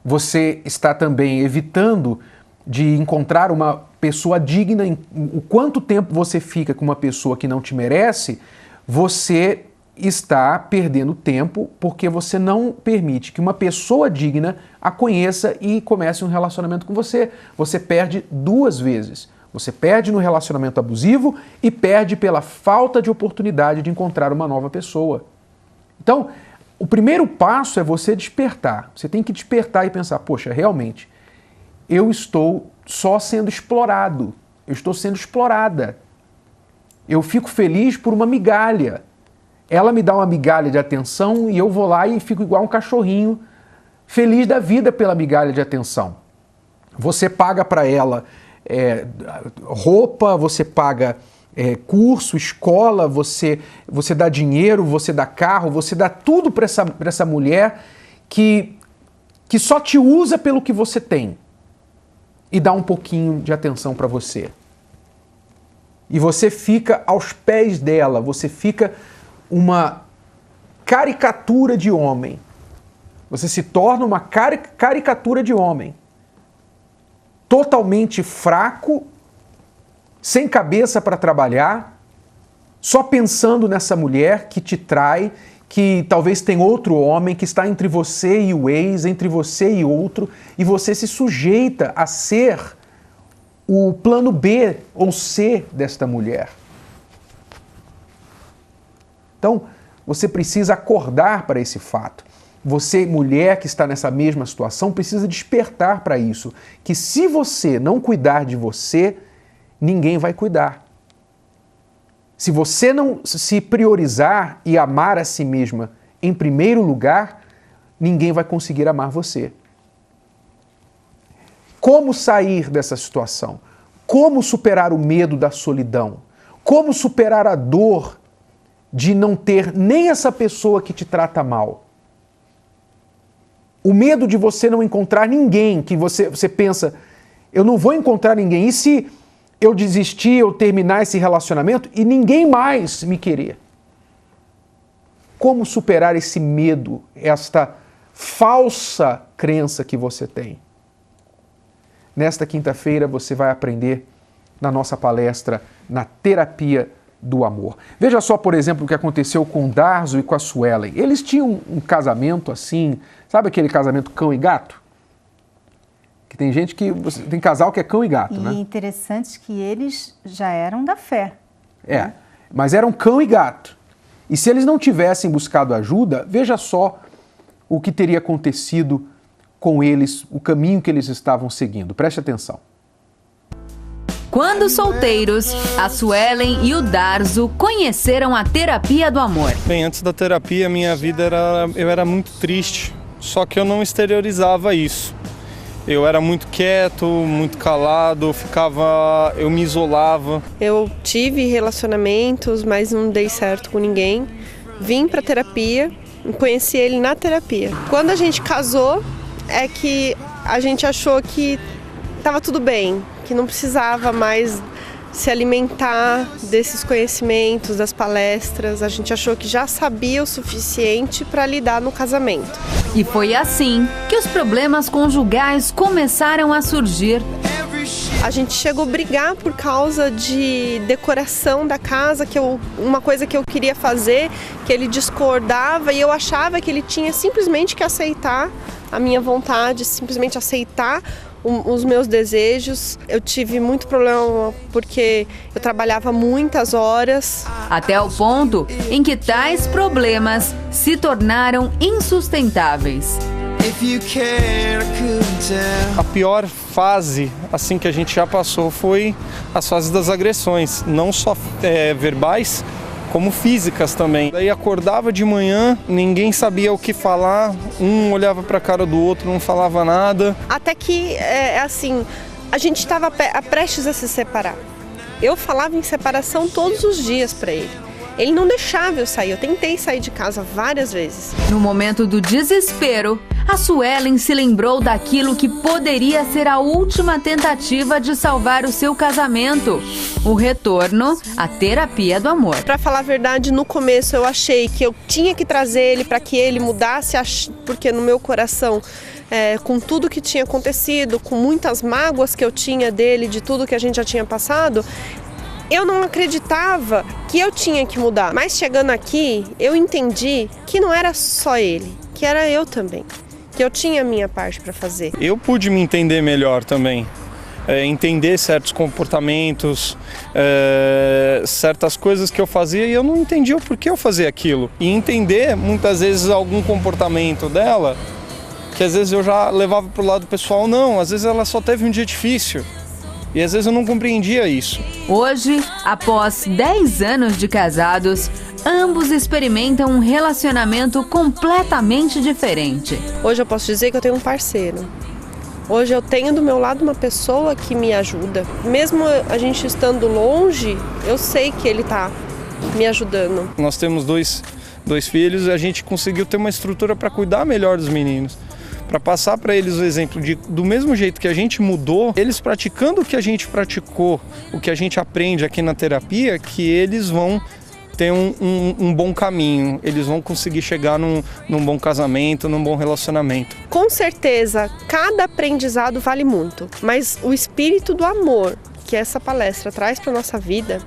Você está também evitando de encontrar uma pessoa digna. O quanto tempo você fica com uma pessoa que não te merece, você está perdendo tempo porque você não permite que uma pessoa digna a conheça e comece um relacionamento com você. Você perde duas vezes. Você perde no relacionamento abusivo e perde pela falta de oportunidade de encontrar uma nova pessoa. Então, o primeiro passo é você despertar. Você tem que despertar e pensar, poxa, realmente, eu estou só sendo explorado. Eu estou sendo explorada. Eu fico feliz por uma migalha. Ela me dá uma migalha de atenção e eu vou lá e fico igual um cachorrinho, feliz da vida pela migalha de atenção. Você paga para ela roupa, você paga curso, escola, você dá dinheiro, você dá carro, você dá tudo para essa mulher que só te usa pelo que você tem e dá um pouquinho de atenção para você. E você fica aos pés dela, você fica uma caricatura de homem. Você se torna uma caricatura de homem. Totalmente fraco, sem cabeça para trabalhar, só pensando nessa mulher que te trai, que talvez tem outro homem, que está entre você e o ex, entre você e outro, e você se sujeita a ser o plano B ou C desta mulher. Então, você precisa acordar para esse fato. Você, mulher que está nessa mesma situação, precisa despertar para isso. Que se você não cuidar de você, ninguém vai cuidar. Se você não se priorizar e amar a si mesma em primeiro lugar, ninguém vai conseguir amar você. Como sair dessa situação? Como superar o medo da solidão? Como superar a dor de não ter nem essa pessoa que te trata mal? O medo de você não encontrar ninguém, que você pensa, eu não vou encontrar ninguém. E se eu desistir, eu terminar esse relacionamento e ninguém mais me querer? Como superar esse medo, esta falsa crença que você tem? Nesta quinta-feira você vai aprender na nossa palestra na Terapia do Amor. Veja só, por exemplo, o que aconteceu com o Darzo e com a Suelen. Eles tinham um casamento assim, sabe aquele casamento cão e gato? Que tem gente que... tem casal que é cão e gato, né? E interessante que eles já eram da fé. É, mas eram cão e gato. E se eles não tivessem buscado ajuda, veja só o que teria acontecido com eles, o caminho que eles estavam seguindo. Preste atenção. Quando solteiros, a Suelen e o Darzo conheceram a terapia do amor. Bem, antes da terapia, minha vida eu era muito triste, só que eu não exteriorizava isso. Eu era muito quieto, muito calado, eu me isolava. Eu tive relacionamentos, mas não dei certo com ninguém. Vim para terapia, conheci ele na terapia. Quando a gente casou, é que a gente achou que estava tudo bem, que não precisava mais se alimentar desses conhecimentos, das palestras. A gente achou que já sabia o suficiente para lidar no casamento. E foi assim que os problemas conjugais começaram a surgir. A gente chegou a brigar por causa de decoração da casa, uma coisa que eu queria fazer, que ele discordava, e eu achava que ele tinha simplesmente que aceitar a minha vontade, simplesmente aceitar os meus desejos. Eu tive muito problema porque eu trabalhava muitas horas. Até o ponto em que tais problemas se tornaram insustentáveis. A pior fase assim que a gente já passou foi as fases das agressões, não só verbais, como físicas também. Daí acordava de manhã, ninguém sabia o que falar, um olhava para a cara do outro, não falava nada. Até que, a gente estava prestes a se separar. Eu falava em separação todos os dias para ele. Ele não deixava eu sair, eu tentei sair de casa várias vezes. No momento do desespero, a Suelen se lembrou daquilo que poderia ser a última tentativa de salvar o seu casamento: o retorno à terapia do amor. Para falar a verdade, no começo eu achei que eu tinha que trazer ele para que ele mudasse, porque no meu coração, com tudo que tinha acontecido, com muitas mágoas que eu tinha dele, de tudo que a gente já tinha passado, eu não acreditava que eu tinha que mudar. Mas chegando aqui, eu entendi que não era só ele, que era eu também, que eu tinha a minha parte para fazer. Eu pude me entender melhor também. Entender certos comportamentos, certas coisas que eu fazia e eu não entendia o porquê eu fazia aquilo. E entender, muitas vezes, algum comportamento dela, que às vezes eu já levava para o lado pessoal, não, às vezes ela só teve um dia difícil. E às vezes eu não compreendia isso. Hoje, após 10 anos de casados, ambos experimentam um relacionamento completamente diferente. Hoje eu posso dizer que eu tenho um parceiro. Hoje eu tenho do meu lado uma pessoa que me ajuda. Mesmo a gente estando longe, eu sei que ele está me ajudando. Nós temos dois filhos e a gente conseguiu ter uma estrutura para cuidar melhor dos meninos. Para passar para eles o exemplo de, do mesmo jeito que a gente mudou, eles praticando o que a gente praticou, o que a gente aprende aqui na terapia, que eles vão ter um bom caminho, eles vão conseguir chegar num bom casamento, num bom relacionamento. Com certeza, cada aprendizado vale muito, mas o espírito do amor que essa palestra traz para a nossa vida,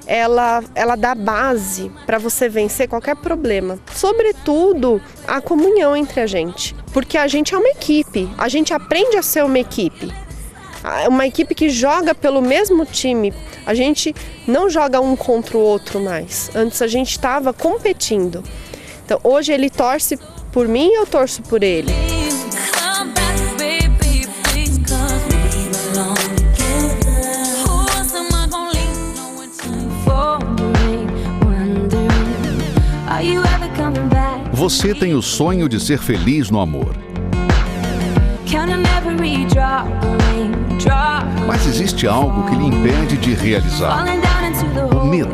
ela dá base para você vencer qualquer problema. Sobretudo, a comunhão entre a gente. Porque a gente é uma equipe, a gente aprende a ser uma equipe que joga pelo mesmo time. A gente não joga um contra o outro mais. Antes a gente estava competindo. Então hoje ele torce por mim e eu torço por ele. Você tem o sonho de ser feliz no amor. Mas existe algo que lhe impede de realizar. O medo.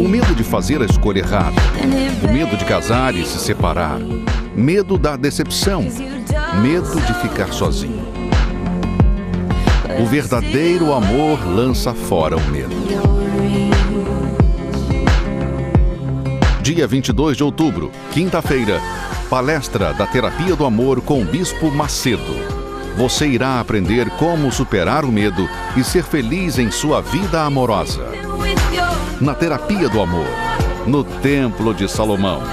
O medo de fazer a escolha errada. O medo de casar e se separar. Medo da decepção. Medo de ficar sozinho. O verdadeiro amor lança fora o medo. Dia 22 de outubro, quinta-feira, palestra da Terapia do Amor com o Bispo Macedo. Você irá aprender como superar o medo e ser feliz em sua vida amorosa. Na Terapia do Amor, no Templo de Salomão.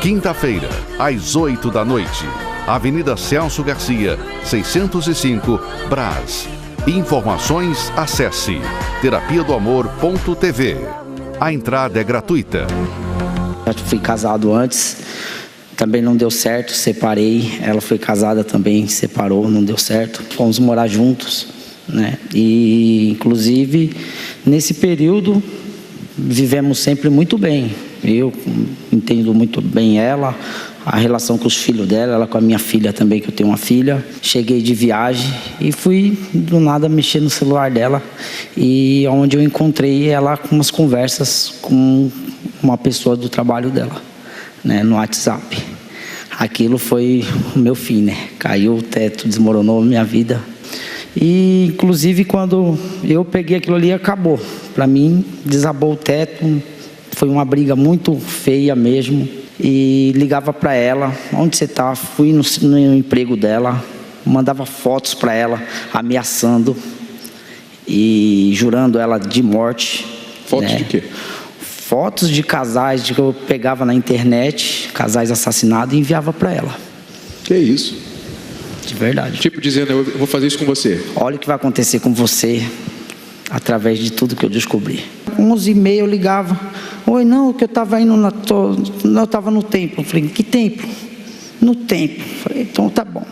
Quinta-feira, às 8 da noite, Avenida Celso Garcia, 605, Brás. Informações, acesse terapiadoamor.tv. A entrada é gratuita. Já fui casado antes, também não deu certo, separei. Ela foi casada também, separou, não deu certo. Fomos morar juntos, né? E, inclusive, nesse período, vivemos sempre muito bem. Eu entendo muito bem ela, a relação com os filhos dela, ela com a minha filha também, que eu tenho uma filha. Cheguei de viagem e fui, do nada, mexer no celular dela. E onde eu encontrei ela com umas conversas com uma pessoa do trabalho dela, né, no WhatsApp. Aquilo foi o meu fim, né? Caiu o teto, desmoronou a minha vida. E, inclusive, quando eu peguei aquilo ali, acabou. Para mim, desabou o teto. Foi uma briga muito feia mesmo. E ligava para ela, onde você está? Fui no emprego dela, mandava fotos para ela, ameaçando e jurando ela de morte. Fotos, né? De quê? Fotos de casais que eu pegava na internet, casais assassinados, e enviava para ela. Que isso? De verdade. Tipo dizendo, eu vou fazer isso com você. Olha o que vai acontecer com você através de tudo que eu descobri. 11h30 eu ligava. Oi, não, que eu estava indo eu estava no templo. Eu falei, que templo? No templo. Eu falei, então tá bom.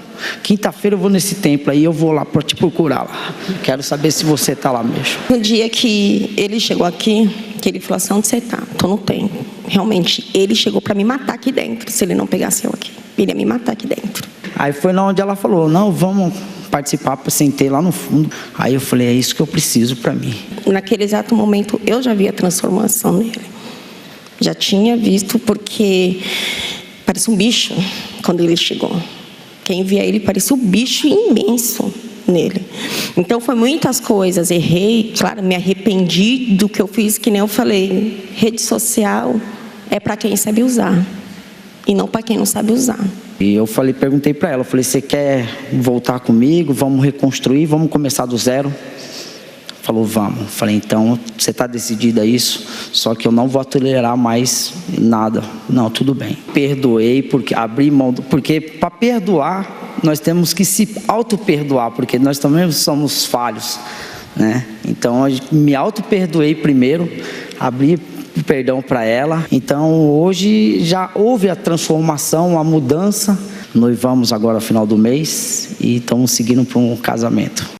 Quinta-feira eu vou nesse templo aí, eu vou lá para te procurar lá. Quero saber se você está lá mesmo. No dia que ele chegou aqui, que ele falou assim, onde você está? Estou no templo. Realmente, ele chegou para me matar aqui dentro, se ele não pegasse eu aqui. Ele ia me matar aqui dentro. Aí foi lá onde ela falou, não, vamos participar, sentei lá no fundo. Aí eu falei, é isso que eu preciso para mim. Naquele exato momento, eu já vi a transformação nele. Já tinha visto, porque parece um bicho. quando ele chegou. Quem via ele parecia um bicho imenso nele. Então foi muitas coisas, errei, claro, me arrependi do que eu fiz, que nem eu falei, rede social é para quem sabe usar e não para quem não sabe usar. E eu perguntei para ela, você quer voltar comigo, vamos reconstruir, vamos começar do zero? Falou, vamos. Falei, então, você está decidida a isso, só que eu não vou tolerar mais nada. Não, tudo bem. Perdoei, porque abri mão, porque para perdoar, nós temos que se auto-perdoar, porque nós também somos falhos, né? Então, eu me auto-perdoei primeiro, abri perdão para ela. Então, hoje já houve a transformação, a mudança. Noivamos agora no final do mês e estamos seguindo para um casamento.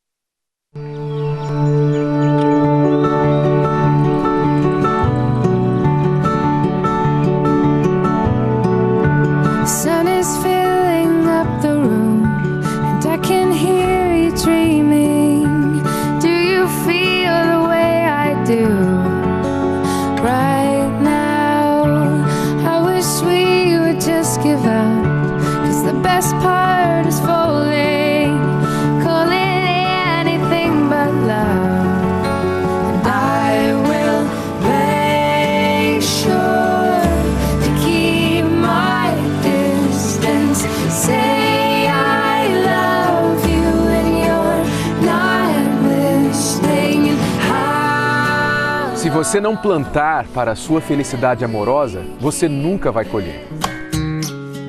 Se você não plantar para a sua felicidade amorosa, você nunca vai colher.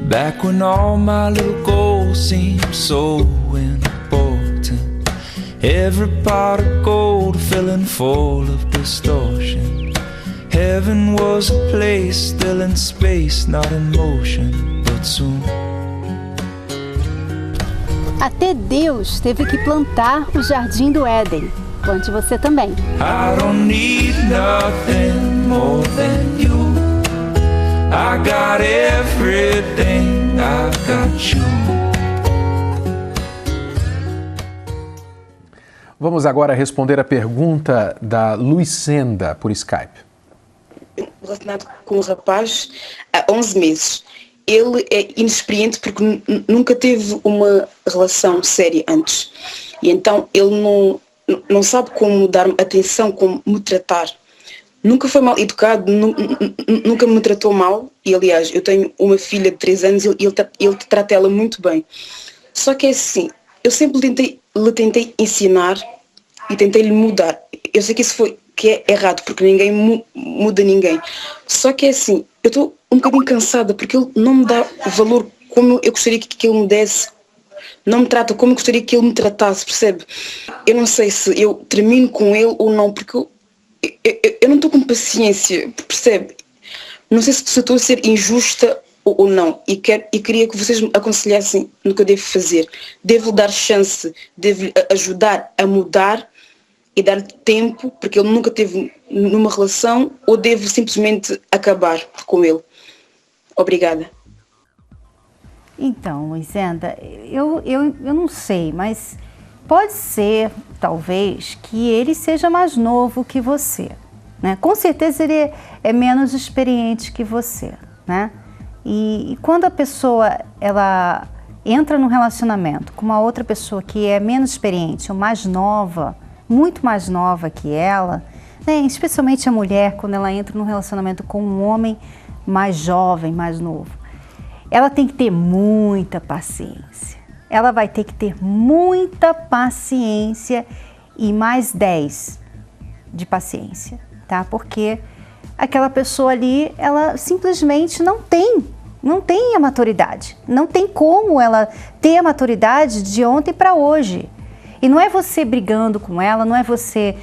Back when all my little goals seemed so important, every pot of gold filling full of distortion. Heaven was a place still in space, not in motion, but soon. Até Deus teve que plantar o Jardim do Éden. Plante você também. I don't need nothing more than you. I got everything, I got you. Vamos agora responder a pergunta da Luisenda por Skype. Relacionado com o rapaz há 11 meses. Ele é inexperiente porque nunca teve uma relação séria antes. E então ele não sabe como dar atenção, como me tratar. Nunca foi mal educado, nunca me tratou mal. E, aliás, eu tenho uma filha de 3 anos e ele trata ela muito bem. Só que é assim, eu sempre lhe tentei ensinar e tentei lhe mudar. Eu sei que isso que é errado, porque ninguém muda ninguém. Só que é assim, eu estou um bocadinho cansada, porque ele não me dá valor como eu gostaria que ele me desse. Não me trata como eu gostaria que ele me tratasse, percebe? Eu não sei se eu termino com ele ou não, porque eu não estou com paciência, percebe? Não sei se estou a ser injusta ou não. E queria que vocês me aconselhassem no que eu devo fazer. Devo dar chance, devo ajudar a mudar e dar tempo, porque ele nunca teve numa relação, ou devo simplesmente acabar com ele? Obrigada. Então, Luisenda, eu não sei, mas pode ser, talvez, que ele seja mais novo que você, né? Com certeza ele é menos experiente que você, né? E quando a pessoa, ela entra num relacionamento com uma outra pessoa que é menos experiente ou mais nova, muito mais nova que ela, né? Especialmente a mulher, quando ela entra num relacionamento com um homem mais jovem, mais novo, ela tem que ter muita paciência. Ela vai ter que ter muita paciência e mais 10 de paciência, tá? Porque aquela pessoa ali, ela simplesmente não tem a maturidade. Não tem como ela ter a maturidade de ontem para hoje. E não é você brigando com ela, não é você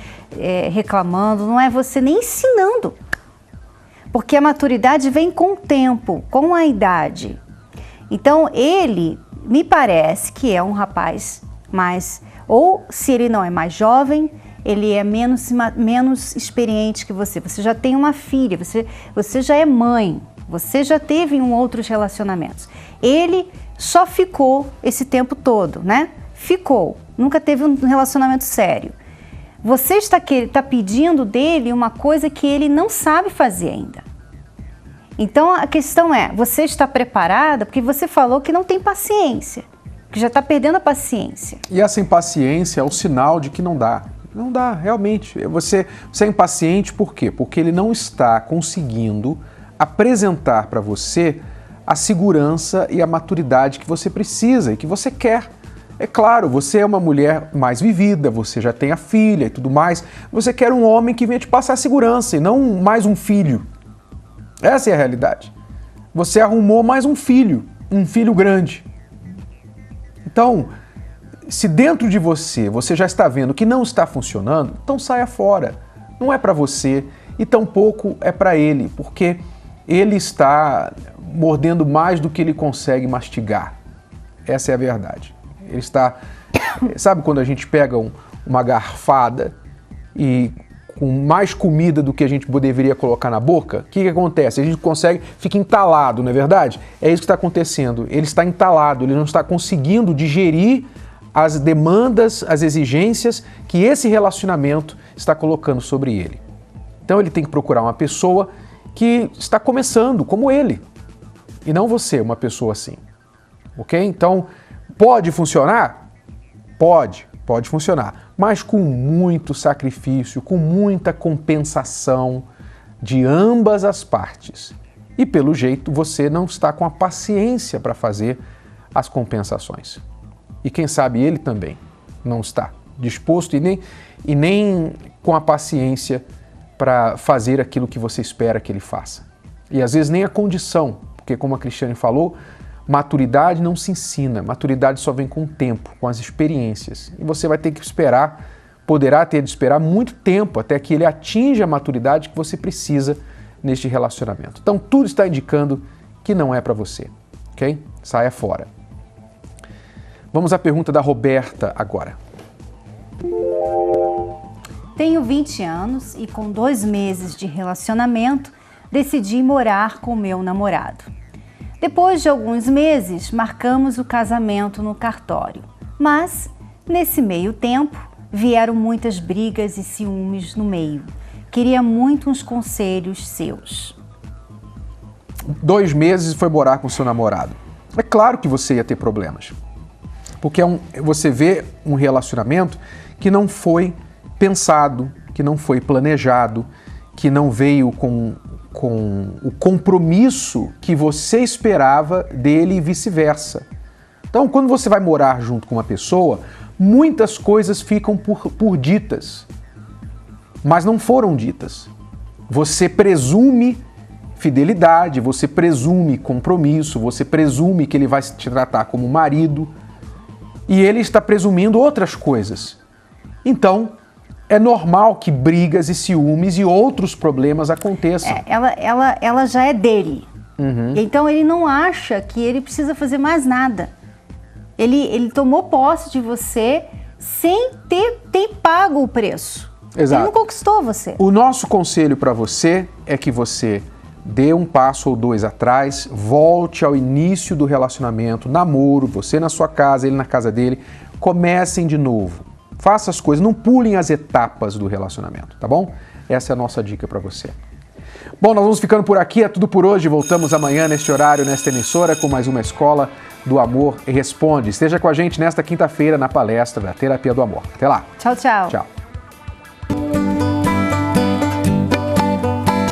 reclamando, não é você nem ensinando. Porque a maturidade vem com o tempo, com a idade. Então, ele me parece que é um rapaz mais... Ou, se ele não é mais jovem, ele é menos experiente que você. Você já tem uma filha, você já é mãe, você já teve outros relacionamentos. Ele só ficou esse tempo todo, né? Ficou, nunca teve um relacionamento sério. Você está pedindo dele uma coisa que ele não sabe fazer ainda. Então a questão é, você está preparada? Porque você falou que não tem paciência, que já está perdendo a paciência. E essa impaciência é o sinal de que não dá. Não dá, realmente. Você é impaciente por quê? Porque ele não está conseguindo apresentar para você a segurança e a maturidade que você precisa e que você quer. É claro, você é uma mulher mais vivida, você já tem a filha e tudo mais. Você quer um homem que venha te passar segurança e não mais um filho. Essa é a realidade. Você arrumou mais um filho grande. Então, se dentro de você já está vendo que não está funcionando, então saia fora. Não é para você e tampouco é para ele, porque ele está mordendo mais do que ele consegue mastigar. Essa é a verdade. Ele está... Sabe quando a gente pega uma garfada e com mais comida do que a gente deveria colocar na boca? O que acontece? A gente fica entalado, não é verdade? É isso que está acontecendo. Ele está entalado, ele não está conseguindo digerir as demandas, as exigências que esse relacionamento está colocando sobre ele. Então ele tem que procurar uma pessoa que está começando, como ele, e não você, uma pessoa assim. Ok? Então, pode funcionar? Pode funcionar, mas com muito sacrifício, com muita compensação de ambas as partes. E pelo jeito você não está com a paciência para fazer as compensações. E quem sabe ele também não está disposto e nem com a paciência para fazer aquilo que você espera que ele faça. E às vezes nem a condição, porque como a Cristiane falou, maturidade não se ensina, maturidade só vem com o tempo, com as experiências. E você vai ter que esperar, poderá ter de esperar muito tempo até que ele atinja a maturidade que você precisa neste relacionamento. Então tudo está indicando que não é para você, ok? Saia fora. Vamos à pergunta da Roberta agora. Tenho 20 anos e com 2 meses de relacionamento decidi morar com meu namorado. Depois de alguns meses, marcamos o casamento no cartório. Mas, nesse meio tempo, vieram muitas brigas e ciúmes no meio. Queria muito uns conselhos seus. 2 meses e foi morar com seu namorado. É claro que você ia ter problemas. Porque você vê um relacionamento que não foi pensado, que não foi planejado, que não veio com o compromisso que você esperava dele e vice-versa. Então, quando você vai morar junto com uma pessoa, muitas coisas ficam por ditas, mas não foram ditas. Você presume fidelidade, você presume compromisso, você presume que ele vai te tratar como marido, e ele está presumindo outras coisas. Então, é normal que brigas e ciúmes e outros problemas aconteçam. Ela já é dele. Uhum. Então, ele não acha que ele precisa fazer mais nada. Ele tomou posse de você sem ter pago o preço. Exato. Ele não conquistou você. O nosso conselho para você é que você dê um passo ou 2 atrás, volte ao início do relacionamento, namoro, você na sua casa, ele na casa dele, comecem de novo. Faça as coisas, não pulem as etapas do relacionamento, tá bom? Essa é a nossa dica para você. Bom, nós vamos ficando por aqui, é tudo por hoje. Voltamos amanhã neste horário, nesta emissora, com mais uma Escola do Amor Responde. Esteja com a gente nesta quinta-feira na palestra da Terapia do Amor. Até lá. Tchau, tchau. Tchau.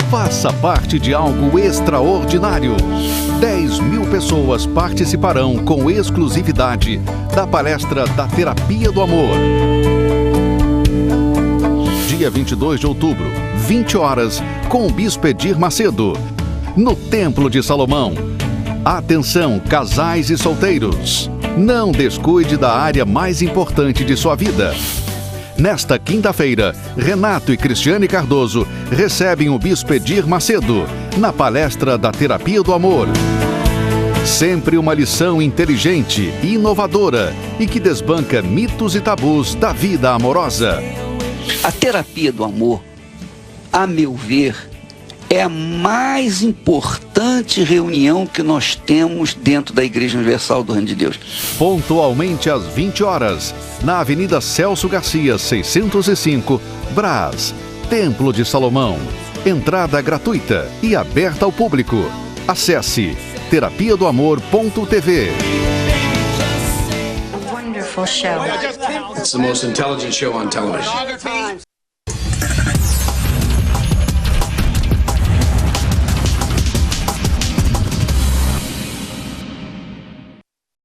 Faça parte de algo extraordinário. 10.000 pessoas participarão com exclusividade da palestra da Terapia do Amor. Dia 22 de outubro, 20 horas, com o Bispo Edir Macedo, no Templo de Salomão. Atenção, casais e solteiros. Não descuide da área mais importante de sua vida. Nesta quinta-feira, Renato e Cristiane Cardoso recebem o Bispo Edir Macedo na palestra da Terapia do Amor. Sempre uma lição inteligente e inovadora e que desbanca mitos e tabus da vida amorosa. A Terapia do Amor, a meu ver, é a mais importante reunião que nós temos dentro da Igreja Universal do Reino de Deus. Pontualmente às 20 horas, na Avenida Celso Garcia, 605, Brás, Templo de Salomão. Entrada gratuita e aberta ao público. Acesse terapiadoamor.tv. It's the most intelligent show on television.